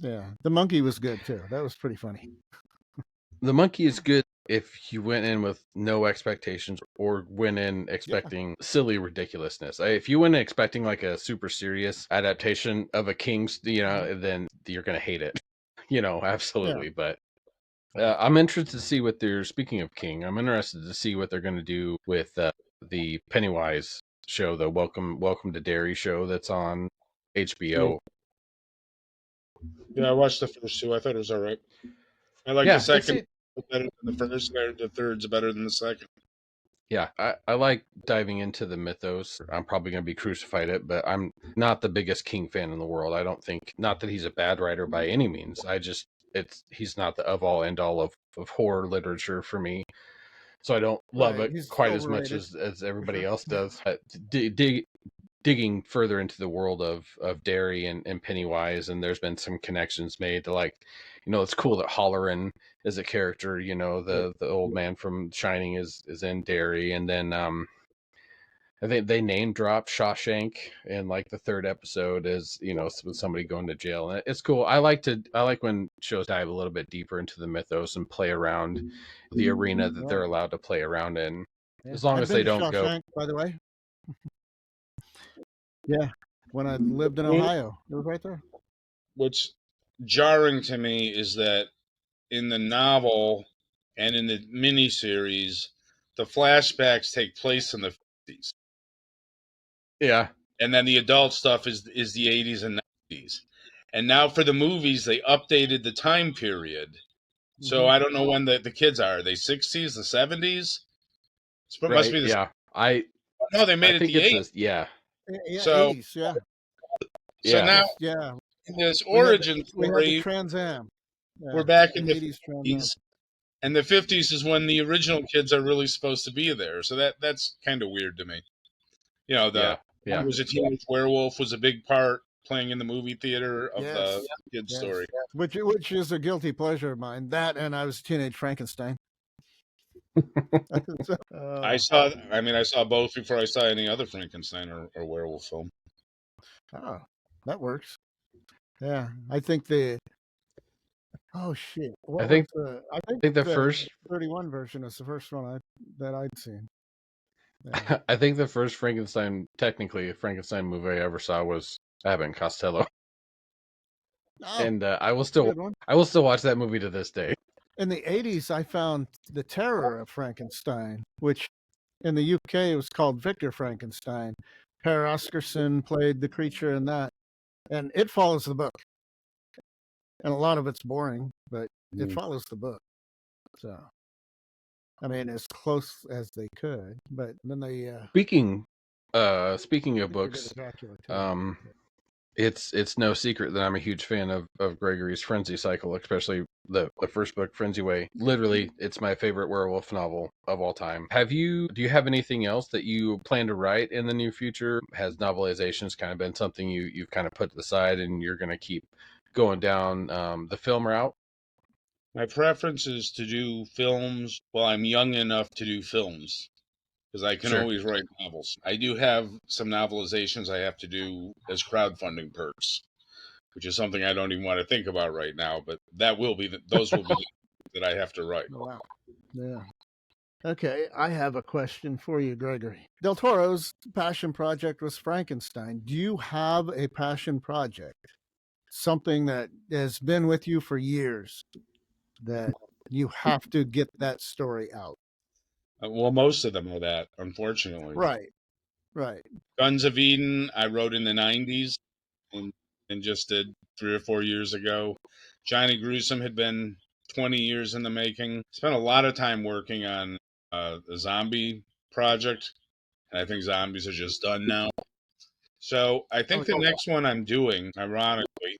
yeah, the monkey was good too. That was pretty funny. The monkey is good if you went in with no expectations, or went in expecting silly ridiculousness. If you went in expecting like a super serious adaptation of a King's, then you're going to hate it, absolutely. But I'm interested to see what speaking of King, I'm interested to see what they're going to do with the Pennywise show, the Welcome to Derry show that's on HBO. Yeah, I watched the first two. I thought it was all right. I like the second better than the first, and the third's better than the second. Yeah, I like diving into the mythos. I'm probably going to be crucified it, but I'm not the biggest King fan in the world. I don't think, not that he's a bad writer by any means. He's not the of all end all of horror literature for me. So I don't love Right. it He's quite as much overrated as for everybody sure. else does. Digging further into the world of Derry and Pennywise, and there's been some connections made to, like, it's cool that Holleran is a character. The old man from Shining is in Derry, and then I think they name drop Shawshank in like the third episode as with somebody going to jail, and it's cool. I like when shows dive a little bit deeper into the mythos and play around the arena that they're Right. allowed to play around in, Yeah. as long I've as they been to don't go. Shawshank, by the way. Yeah. When I lived in Ohio, it was right there. What's jarring to me is that in the novel and in the miniseries, the flashbacks take place in the 50s, Yeah, and then the adult stuff is the 80s and 90s. And now for the movies, they updated the time period. So I don't know when the kids are. Are they 60s, the 70s? It must right. be the Yeah, I no, they I made it think the it's 80s. this. Yeah, Yeah, So 80s. Yeah. yeah, now Yeah. in this We had origin the story, Trans Am. we're Yeah. back in The the 80s Trans Am. 50s, and the 50s is when the original kids are really supposed to be there. So that's kind of weird to me. The yeah. was a teenage werewolf was a big part playing in the movie theater of the Yes. kids' Yes. story. Which is a guilty pleasure of mine. That and I was a teenage Frankenstein. I saw both before I saw any other Frankenstein or werewolf film. Oh, that works. Yeah. I think the oh shit. I What was think the I think I think the the first 31 version is the first one that I'd seen. Yeah. I think the first technically Frankenstein movie I ever saw was Abbott and Costello, Oh, and good one. I will still watch that movie to this day. In the 80s, I found The Terror of Frankenstein, which in the UK was called Victor Frankenstein. Per Oscarson played the creature in that, and it follows the book. And a lot of it's boring, but it follows the book. So, I mean, as close as they could. But then they Speaking of did a books, Dracula too. it's no secret that I'm a huge fan of Gregory's Frenzy Cycle, especially the first book, Frenzy Way. Literally, it's my favorite werewolf novel of all time. Do you have anything else that you plan to write in the near future? Has novelizations kind of been something you've kind of put to the side and you're going to keep going down the film route? My preference is to do films while I'm young enough to do films because I can Sure. always write novels. I do have some novelizations I have to do as crowdfunding perks, which is something I don't even want to think about right now. But those will be that I have to write. Oh, wow. Yeah. Okay, I have a question for you, Gregory. Del Toro's passion project was Frankenstein. Do you have a passion project? Something that has been with you for years that you have to get that story out. Well, most of them are that, unfortunately. Right. Right. Guns of Eden, I wrote in the 90s and, and just did 3 or 4 years ago. Johnny Gruesome had been 20 years in the making. Spent a lot of time working on the zombie project, and I think zombies are just done now. So I think the next one I'm doing, ironically,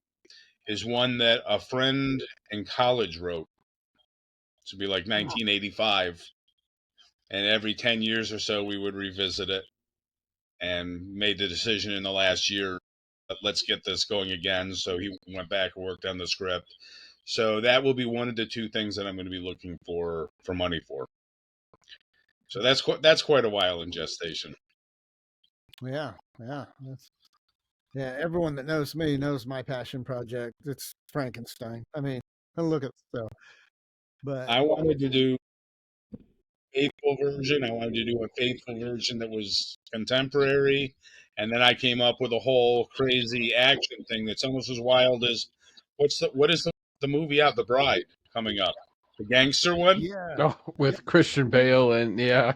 is one that a friend in college wrote. To be like 1985, and every 10 years or so we would revisit it, and made the decision in the last year, let's get this going again. So he went back and worked on the script. So that will be one of the two things that I'm going to be looking for money for. So that's quite a while in gestation. Yeah. Yeah. Everyone that knows me knows my passion project. It's Frankenstein. I mean, look at stuff. But I wanted to do faithful version. I wanted to do a faithful version that was contemporary, and then I came up with a whole crazy action thing that's almost as wild as what is the movie out, The Bride, coming up, the gangster one. yeah. Oh, with Christian Bale and yeah.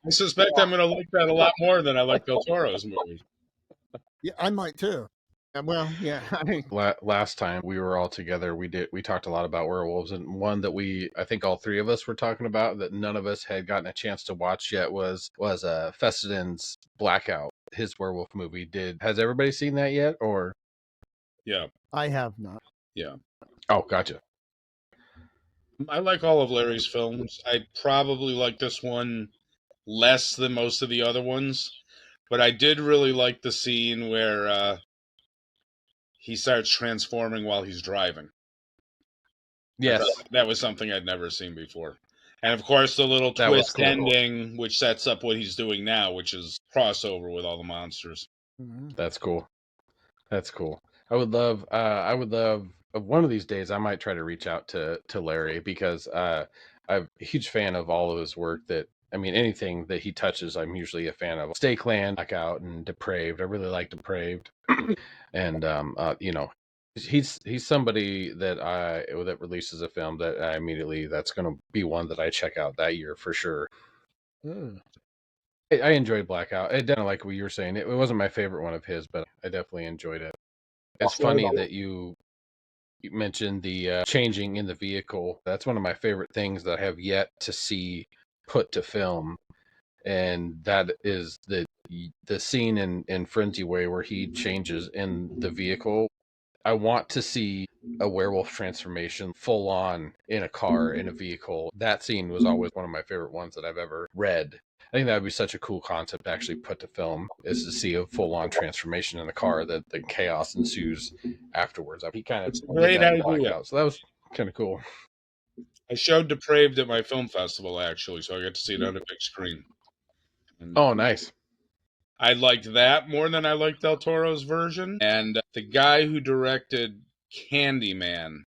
I suspect I'm going to like that a lot more than I like Del Toro's movie. Yeah, I might too. Well, yeah. I mean, Last time we were all together, we talked a lot about werewolves, and one that I think all three of us were talking about that none of us had gotten a chance to watch yet was Fessedin's Blackout, his werewolf movie. Has everybody seen that yet? Or Yeah. I have not. Yeah. Oh, gotcha. I like all of Larry's films. I probably like this one less than most of the other ones, but I did really like the scene where he starts transforming while he's driving. Yes, that was something I'd never seen before. And of course, the little that was twist cool. ending, which sets up what he's doing now, which is crossover with all the monsters. That's cool. That's cool. I would love one of these days I might try to reach out to Larry, because I'm a huge fan of all of his work. Anything that he touches, I'm usually a fan of. Stay Clan, Blackout, and Depraved. I really like Depraved. And he's somebody that releases a film that I immediately, that's going to be one that I check out that year for sure. I enjoyed Blackout. I definitely, like what you were saying, it wasn't my favorite one of his, but I definitely enjoyed it. It's funny that you mentioned the changing in the vehicle. That's one of my favorite things that I have yet to see put to film, and that is the scene in Frenzy Way where he changes in the vehicle. I want to see a werewolf transformation full on in a car, in a vehicle. That scene was always one of my favorite ones that I've ever read. I think that would be such a cool concept to actually put to film, is to see a full on transformation in the car, that the chaos ensues afterwards. He kind of It's a did great that in idea. Blackout, so that was kind of cool. I showed Depraved at my film festival, actually, so I got to see it on a big screen. And Oh, nice. I liked that more than I liked Del Toro's version. And the guy who directed Candyman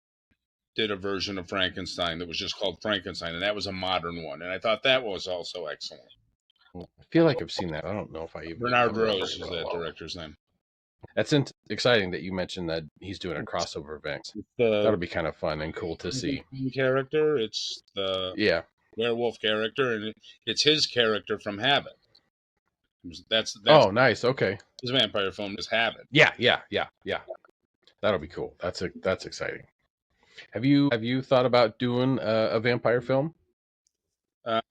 did a version of Frankenstein that was just called Frankenstein, and that was a modern one. And I thought that was also excellent. I feel like I've seen that. I don't know if I even Bernard Rose is that director's name. That's exciting that you mentioned that he's doing a crossover event. That'll be kind of fun and cool to see. Character, it's the werewolf character, and it's his character from Habit. That's oh, nice. Okay. His vampire film is Habit. Yeah. That'll be cool. That's exciting. Have you thought about doing a vampire film?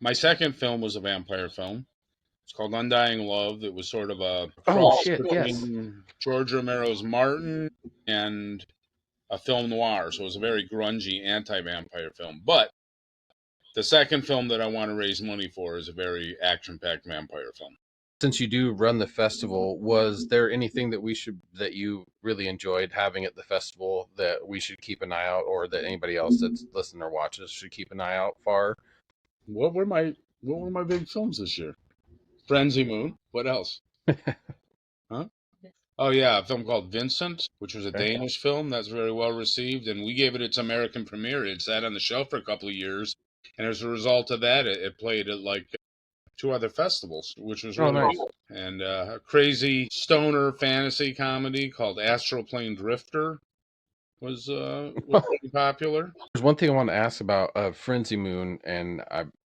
My second film was a vampire film. It's called Undying Love. It was sort of a cross between George Romero's Martin and a film noir. So it was a very grungy anti-vampire film. But the second film that I want to raise money for is a very action-packed vampire film. Since you do run the festival, was there anything that you really enjoyed having at the festival that we should keep an eye out, or that anybody else that's listening or watches should keep an eye out for? What were my big films this year? Frenzy Moon. What else? Huh? Oh yeah, a film called Vincent, which was a Danish film that's very well received, and we gave it its American premiere. It sat on the shelf for a couple of years, and as a result of that, it played at like 2 other festivals, which was really nice. cool. And a crazy stoner fantasy comedy called Astral Plane Drifter was pretty popular. There's one thing I want to ask about Frenzy Moon, and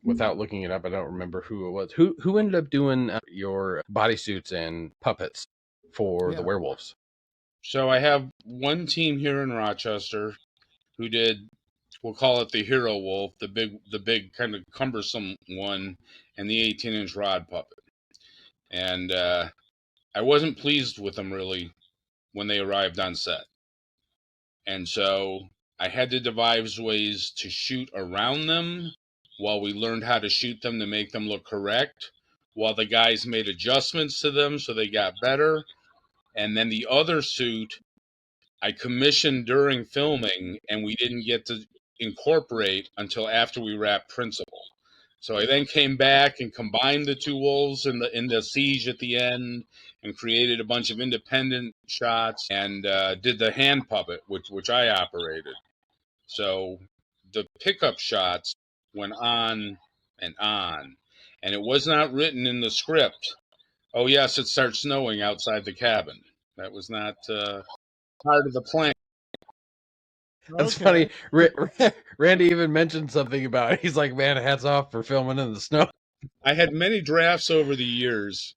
without looking it up, I don't remember who it was. Who ended up doing your bodysuits and puppets for the werewolves? So I have one team here in Rochester who did, we'll call it the Hero Wolf, the big kind of cumbersome one, and the 18-inch rod puppet. And I wasn't pleased with them really when they arrived on set. And so I had to devise ways to shoot around them while we learned how to shoot them to make them look correct, while the guys made adjustments to them so they got better. And then the other suit I commissioned during filming, and we didn't get to incorporate until after we wrapped principal. So I then came back and combined the two wolves in the siege at the end, and created a bunch of independent shots, and did the hand puppet, which I operated. So the pickup shots went on, and it was not written in the script. Oh yes, it starts snowing outside the cabin. That was not part of the plan. That's funny. Randy even mentioned something about it. He's like, man, hats off for filming in the snow. I had many drafts over the years,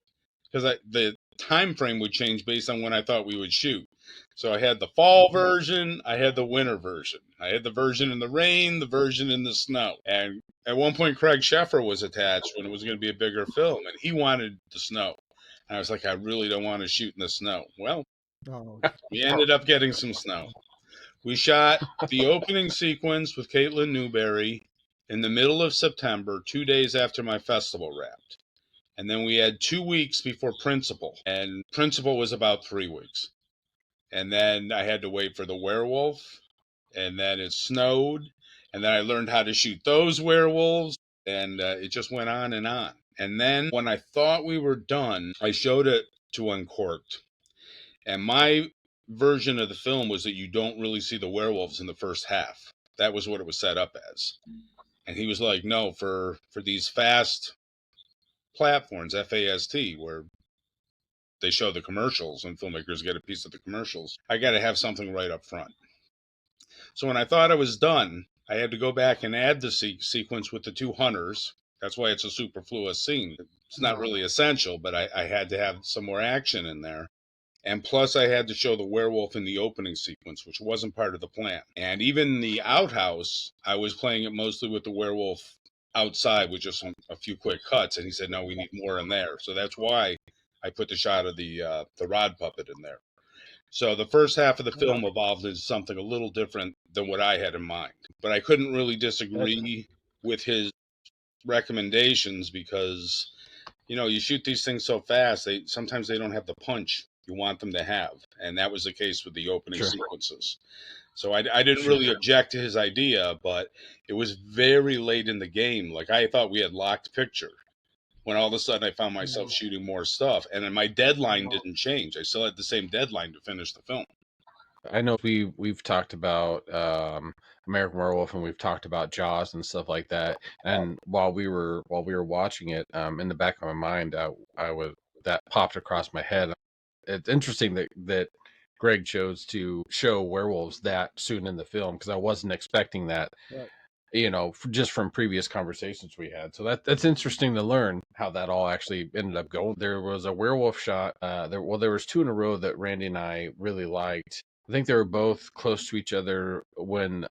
because the time frame would change based on when I thought we would shoot. So I had the fall version, I had the winter version. I had the version in the rain, the version in the snow. And at one point, Craig Sheffer was attached when it was going to be a bigger film, and he wanted the snow. And I was like, I really don't want to shoot in the snow. Well, we ended up getting some snow. We shot the opening sequence with Caitlin Newberry in the middle of September, 2 days after my festival wrapped. And then we had 2 weeks before Principal, and Principal was about 3 weeks. And then I had to wait for the werewolf, and then it snowed, and then I learned how to shoot those werewolves, and it just went on and on. And then when I thought we were done, I showed it to Uncorked, and my version of the film was that you don't really see the werewolves in the first half. That was what it was set up as. And he was like, no, for these fast platforms, FAST, where they show the commercials and filmmakers get a piece of the commercials, I got to have something right up front. So when I thought I was done, I had to go back and add the sequence with the two hunters. That's why it's a superfluous scene. It's not really essential, but I had to have some more action in there. And plus, I had to show the werewolf in the opening sequence, which wasn't part of the plan. And even the outhouse, I was playing it mostly with the werewolf outside with just a few quick cuts. And he said, no, we need more in there. So that's why I put the shot of the rod puppet in there. So the first half of the film evolved into something a little different than what I had in mind. But I couldn't really disagree with his recommendations because, you shoot these things so fast, sometimes they don't have the punch you want them to have. And that was the case with the opening sequences. So I didn't really object to his idea, but it was very late in the game. Like I thought we had locked picture when all of a sudden I found myself shooting more stuff. And then my deadline didn't change. I still had the same deadline to finish the film. I know we've talked about American Werewolf, and we've talked about Jaws and stuff like that. And while we were watching it, in the back of my mind, that popped across my head. It's interesting that Greg chose to show werewolves that soon in the film, because I wasn't expecting that. Just from previous conversations we had. So that's interesting to learn how that all actually ended up going. There was a werewolf shot. There was two in a row that Randy and I really liked. I think they were both close to each other when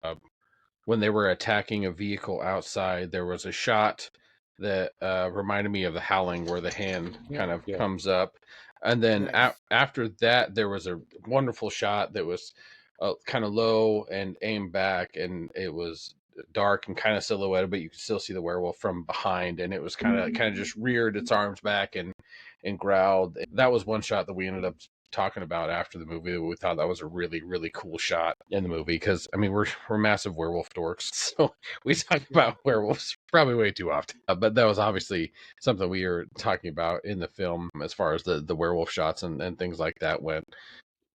they were attacking a vehicle outside. There was a shot that reminded me of The Howling, where the hand kind of comes up, and then after that, there was a wonderful shot that was kind of low and aimed back, and it was dark and kind of silhouetted, but you could still see the werewolf from behind, and it was kind of just reared its arms back and growled. That was one shot that we ended up talking about after the movie. We thought that was a really, really cool shot in the movie, because I mean we're massive werewolf dorks, so we talk about werewolves probably way too often. But that was obviously something we were talking about in the film as far as the werewolf shots and things like that went.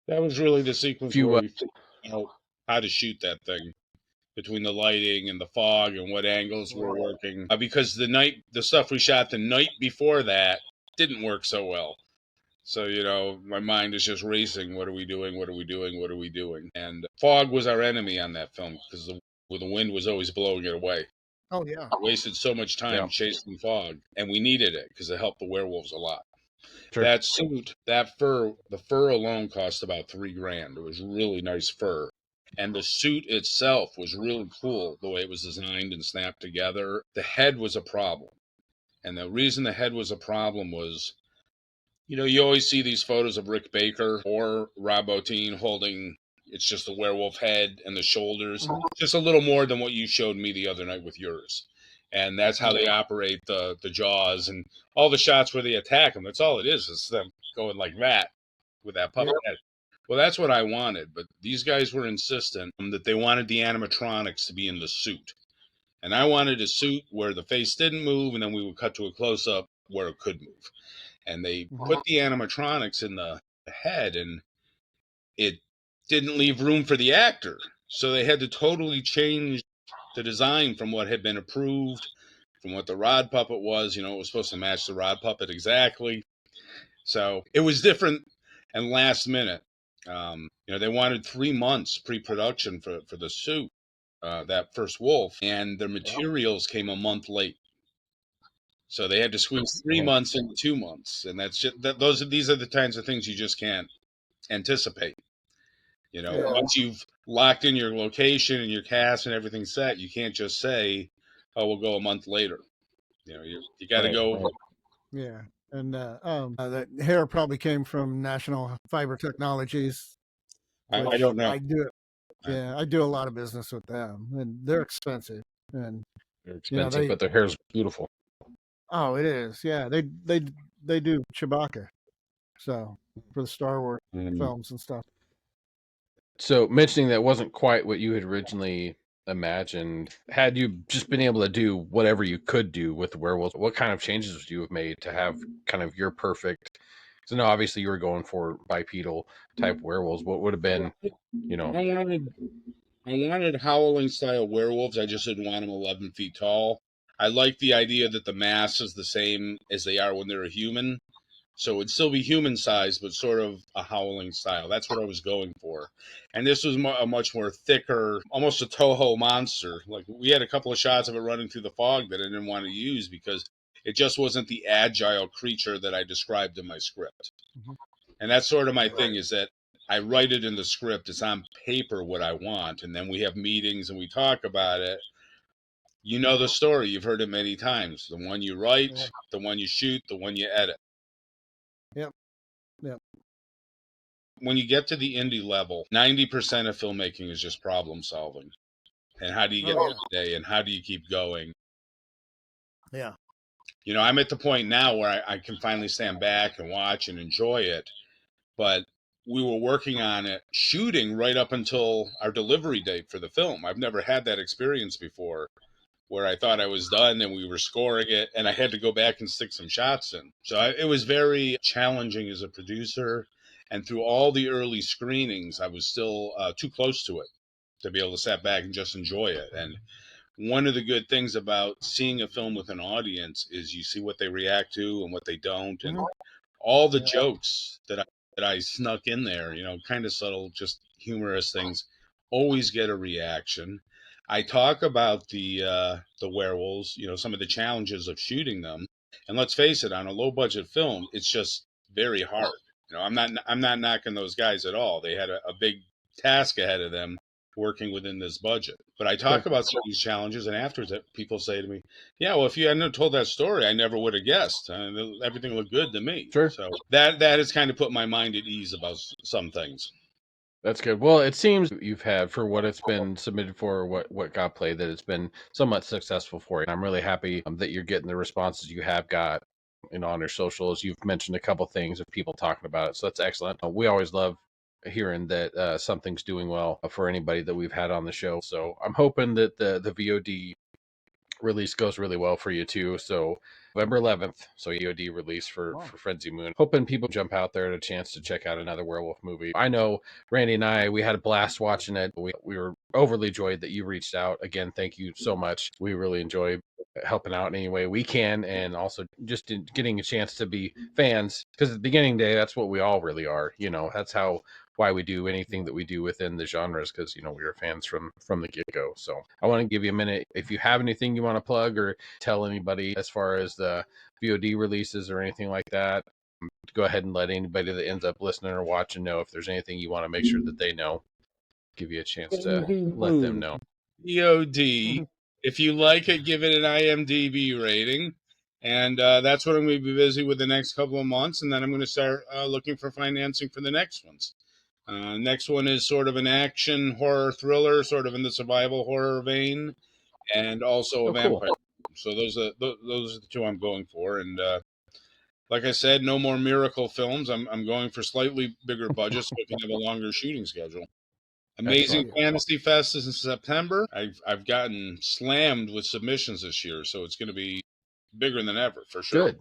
That was really the sequence where we figured out how to shoot that thing, between the lighting and the fog and what angles were working. Because the stuff we shot the night before that didn't work so well. So, my mind is just racing. What are we doing? What are we doing? What are we doing? And fog was our enemy on that film because the wind was always blowing it away. Oh, yeah. We wasted so much time chasing fog, and we needed it because it helped the werewolves a lot. Sure. That suit, that fur, the fur alone cost about $3,000. It was really nice fur. And the suit itself was really cool, the way it was designed and snapped together. The head was a problem. And the reason the head was a problem was, you always see these photos of Rick Baker or Rob Bottin holding, it's just the werewolf head and the shoulders, just a little more than what you showed me the other night with yours. And that's how they operate the jaws and all the shots where they attack them. That's all it is them going like that with that puppet head. Well, that's what I wanted, but these guys were insistent that they wanted the animatronics to be in the suit. And I wanted a suit where the face didn't move, and then we would cut to a close-up where it could move. And they put the animatronics in the head, and it didn't leave room for the actor. So they had to totally change the design from what had been approved, from what the rod puppet was. It was supposed to match the rod puppet exactly. So it was different and last minute. They wanted 3 months pre-production for the suit, that first wolf, and the materials came a month late. So they had to squeeze 3 months into 2 months, and that's just these are the kinds of things you just can't anticipate. Once you've locked in your location and your cast and everything set, you can't just say, "Oh, we'll go a month later." You got to go. Right. Yeah, and that hair probably came from National Fiber Technologies. I don't know. I do it. Yeah, I do a lot of business with them, and they're expensive. And they're expensive, but their hair's beautiful. Oh, it is. Yeah, they do Chewbacca, so for the Star Wars films and stuff. So mentioning that wasn't quite what you had originally imagined. Had you just been able to do whatever you could do with the werewolves, what kind of changes would you have made to have kind of your perfect? So no, obviously you were going for bipedal type werewolves. What would have been, I wanted howling style werewolves. I just didn't want them 11 feet tall. I like the idea that the mass is the same as they are when they're a human. So it'd still be human sized, but sort of a howling style. That's what I was going for. And this was a much more thicker, almost a Toho monster. Like we had a couple of shots of it running through the fog that I didn't want to use because it just wasn't the agile creature that I described in my script. And that's sort of my thing, is that I write it in the script. It's on paper what I want. And then we have meetings and we talk about it. You know the story. You've heard it many times. The one you write, the one you shoot, the one you edit. Yep. When you get to the indie level, 90% of filmmaking is just problem solving. And how do you get through the day, and how do you keep going? Yeah. I'm at the point now where I can finally stand back and watch and enjoy it. But we were working on it, shooting right up until our delivery date for the film. I've never had that experience before, where I thought I was done and we were scoring it, and I had to go back and stick some shots in. So it was very challenging as a producer. And through all the early screenings, I was still too close to it to be able to sit back and just enjoy it. And one of the good things about seeing a film with an audience is you see what they react to and what they don't. And all the jokes that I snuck in there, kind of subtle, just humorous things, always get a reaction. I talk about the werewolves, some of the challenges of shooting them, and let's face it, on a low budget film, it's just very hard. I'm not knocking those guys at all. They had a big task ahead of them working within this budget. But I talk about some of these challenges, and afterwards, people say to me, "Yeah, well, if you hadn't told that story, I never would have guessed. Everything looked good to me." Sure. So that has kind of put my mind at ease about some things. That's good. Well, it seems you've had, for what it's been submitted for, what got played, that it's been somewhat successful for you. And I'm really happy that you're getting the responses you have got on your socials. You've mentioned a couple things of people talking about it, so that's excellent. We always love hearing that something's doing well for anybody that we've had on the show. So I'm hoping that the VOD release goes really well for you too. So November 11th, so EOD release for Frenzy Moon. Hoping people jump out there at a chance to check out another werewolf movie. I know Randy and I, we had a blast watching it. We were overly joyed that you reached out. Again, thank you so much. We really enjoy helping out in any way we can, and also just getting a chance to be fans, because at the beginning day, that's what we all really are. That's why we do anything that we do within the genres, because we are fans from the get-go. So I want to give you a minute if you have anything you want to plug or tell anybody as far as the VOD releases or anything like that. Go ahead and let anybody that ends up listening or watching know if there's anything you want to make sure that they know. Give you a chance to let them know. VOD, if you like it, give it an IMDb rating. And that's what I'm going to be busy with the next couple of months. And then I'm going to start looking for financing for the next ones. Next one is sort of an action horror thriller, sort of in the survival horror vein, and also a vampire. Cool. So those are the two I'm going for. And like I said, no more miracle films. I'm going for slightly bigger budgets so we can have a longer shooting schedule. Amazing Fantasy Fest is in September. I've gotten slammed with submissions this year, so it's going to be bigger than ever for sure. Good.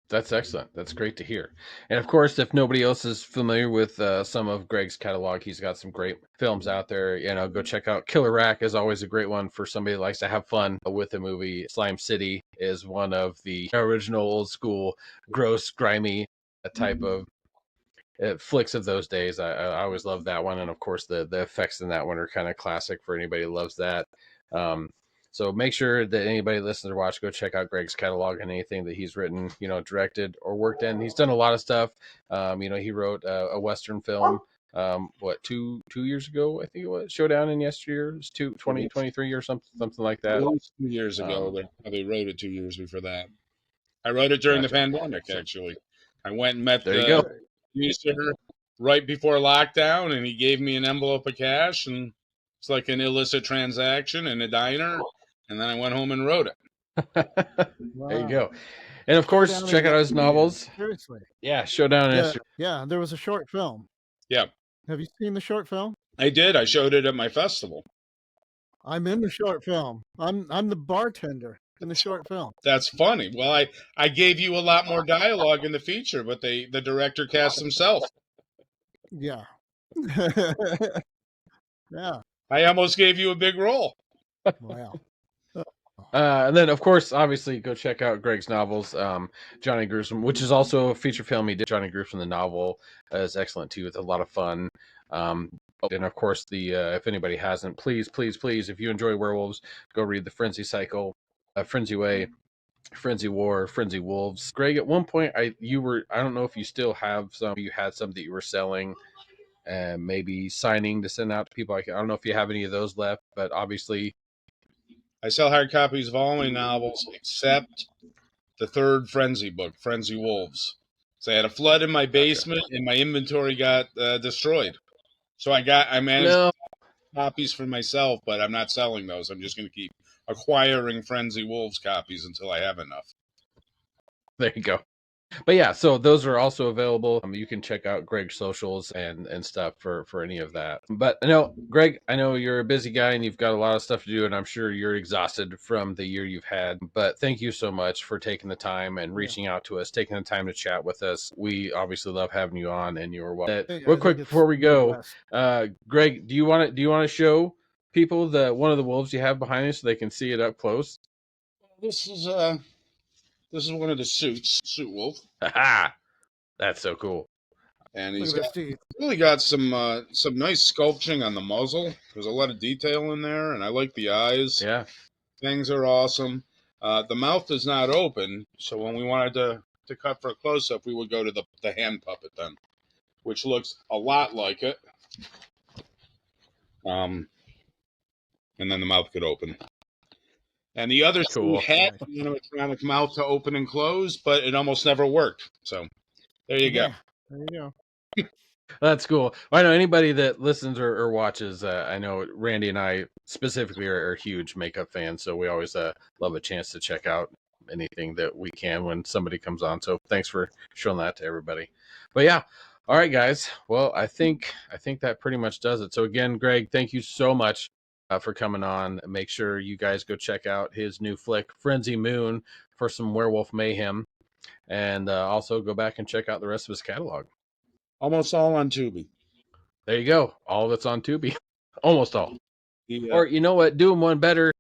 That's excellent. That's great to hear. And of course, if nobody else is familiar with some of Greg's catalog, he's got some great films out there. Go check out Killer Rack is always a great one for somebody that likes to have fun with a movie. Slime City is one of the original old school, gross, grimy type of flicks of those days. I always love that one. And of course, the effects in that one are kind of classic for anybody who loves that. So make sure that anybody listens or watch, go check out Greg's catalog and anything that he's written, directed or worked in. He's done a lot of stuff. He wrote a Western film. 2 years ago, I think it was Showdown in Yesteryear. It was 2023 or something like that. It was 2 years ago. They wrote it 2 years before that. I wrote it during the pandemic, actually. I went and met the producer right before lockdown, and he gave me an envelope of cash, and it's like an illicit transaction in a diner, and then I went home and wrote it. There you go. And of course, check out his novels. Seriously. Yeah, Showdown. Yeah, there was a short film. Yeah. Have you seen the short film? I did. I showed it at my festival. I'm in the short film. I'm the bartender in the short film. That's funny. Well, I gave you a lot more dialogue in the feature, but the director cast himself. Yeah. Yeah. I almost gave you a big role. Wow. And then, of course, obviously, go check out Greg's novels, Johnny Gruesome, which is also a feature film he did. Johnny Gruesome, the novel, is excellent too. It's a lot of fun. And of course, if anybody hasn't, please, if you enjoy werewolves, go read the Frenzy Cycle, Frenzy Way, Frenzy War, Frenzy Wolves. Greg, at one point, I don't know if you still have some. You had some that you were selling and maybe signing to send out to people. I don't know if you have any of those left, but obviously. I sell hard copies of all my novels except the third Frenzy book, Frenzy Wolves. So I had a flood in my basement, and my inventory got destroyed. So I managed copies for myself, but I'm not selling those. I'm just going to keep acquiring Frenzy Wolves copies until I have enough. There you go. But yeah, so those are also available. You can check out Greg's socials and stuff for any of that. But Greg, I know you're a busy guy and you've got a lot of stuff to do, and I'm sure you're exhausted from the year you've had. But thank you so much for taking the time and reaching out to us, taking the time to chat with us. We obviously love having you on, and you're welcome. Real quick before we go, Greg, do you want to show people one of the wolves you have behind us so they can see it up close? This is one of the suit wolf. Ha! That's so cool. And he's really got some nice sculpting on the muzzle. There's a lot of detail in there, and I like the eyes. Yeah. Things are awesome. The mouth is not open, so when we wanted to cut for a close-up, we would go to the hand puppet then, which looks a lot like it. And then the mouth could open. And the other two had an animatronic mouth to open and close, but it almost never worked. So there you go. There you go. That's cool. I know anybody that listens or watches, I know Randy and I specifically are huge makeup fans, so we always love a chance to check out anything that we can when somebody comes on. So thanks for showing that to everybody. But yeah, all right, guys. Well, I think that pretty much does it. So again, Greg, thank you so much for coming on. Make sure you guys go check out his new flick, Frenzy Moon, for some werewolf mayhem, and also go back and check out the rest of his catalog. Almost all on Tubi. There you go. All of it's on Tubi. Almost all. Or you know what? Do them one better.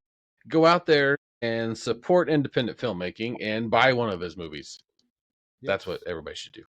Go out there and support independent filmmaking and buy one of his movies. Yes. That's what everybody should do.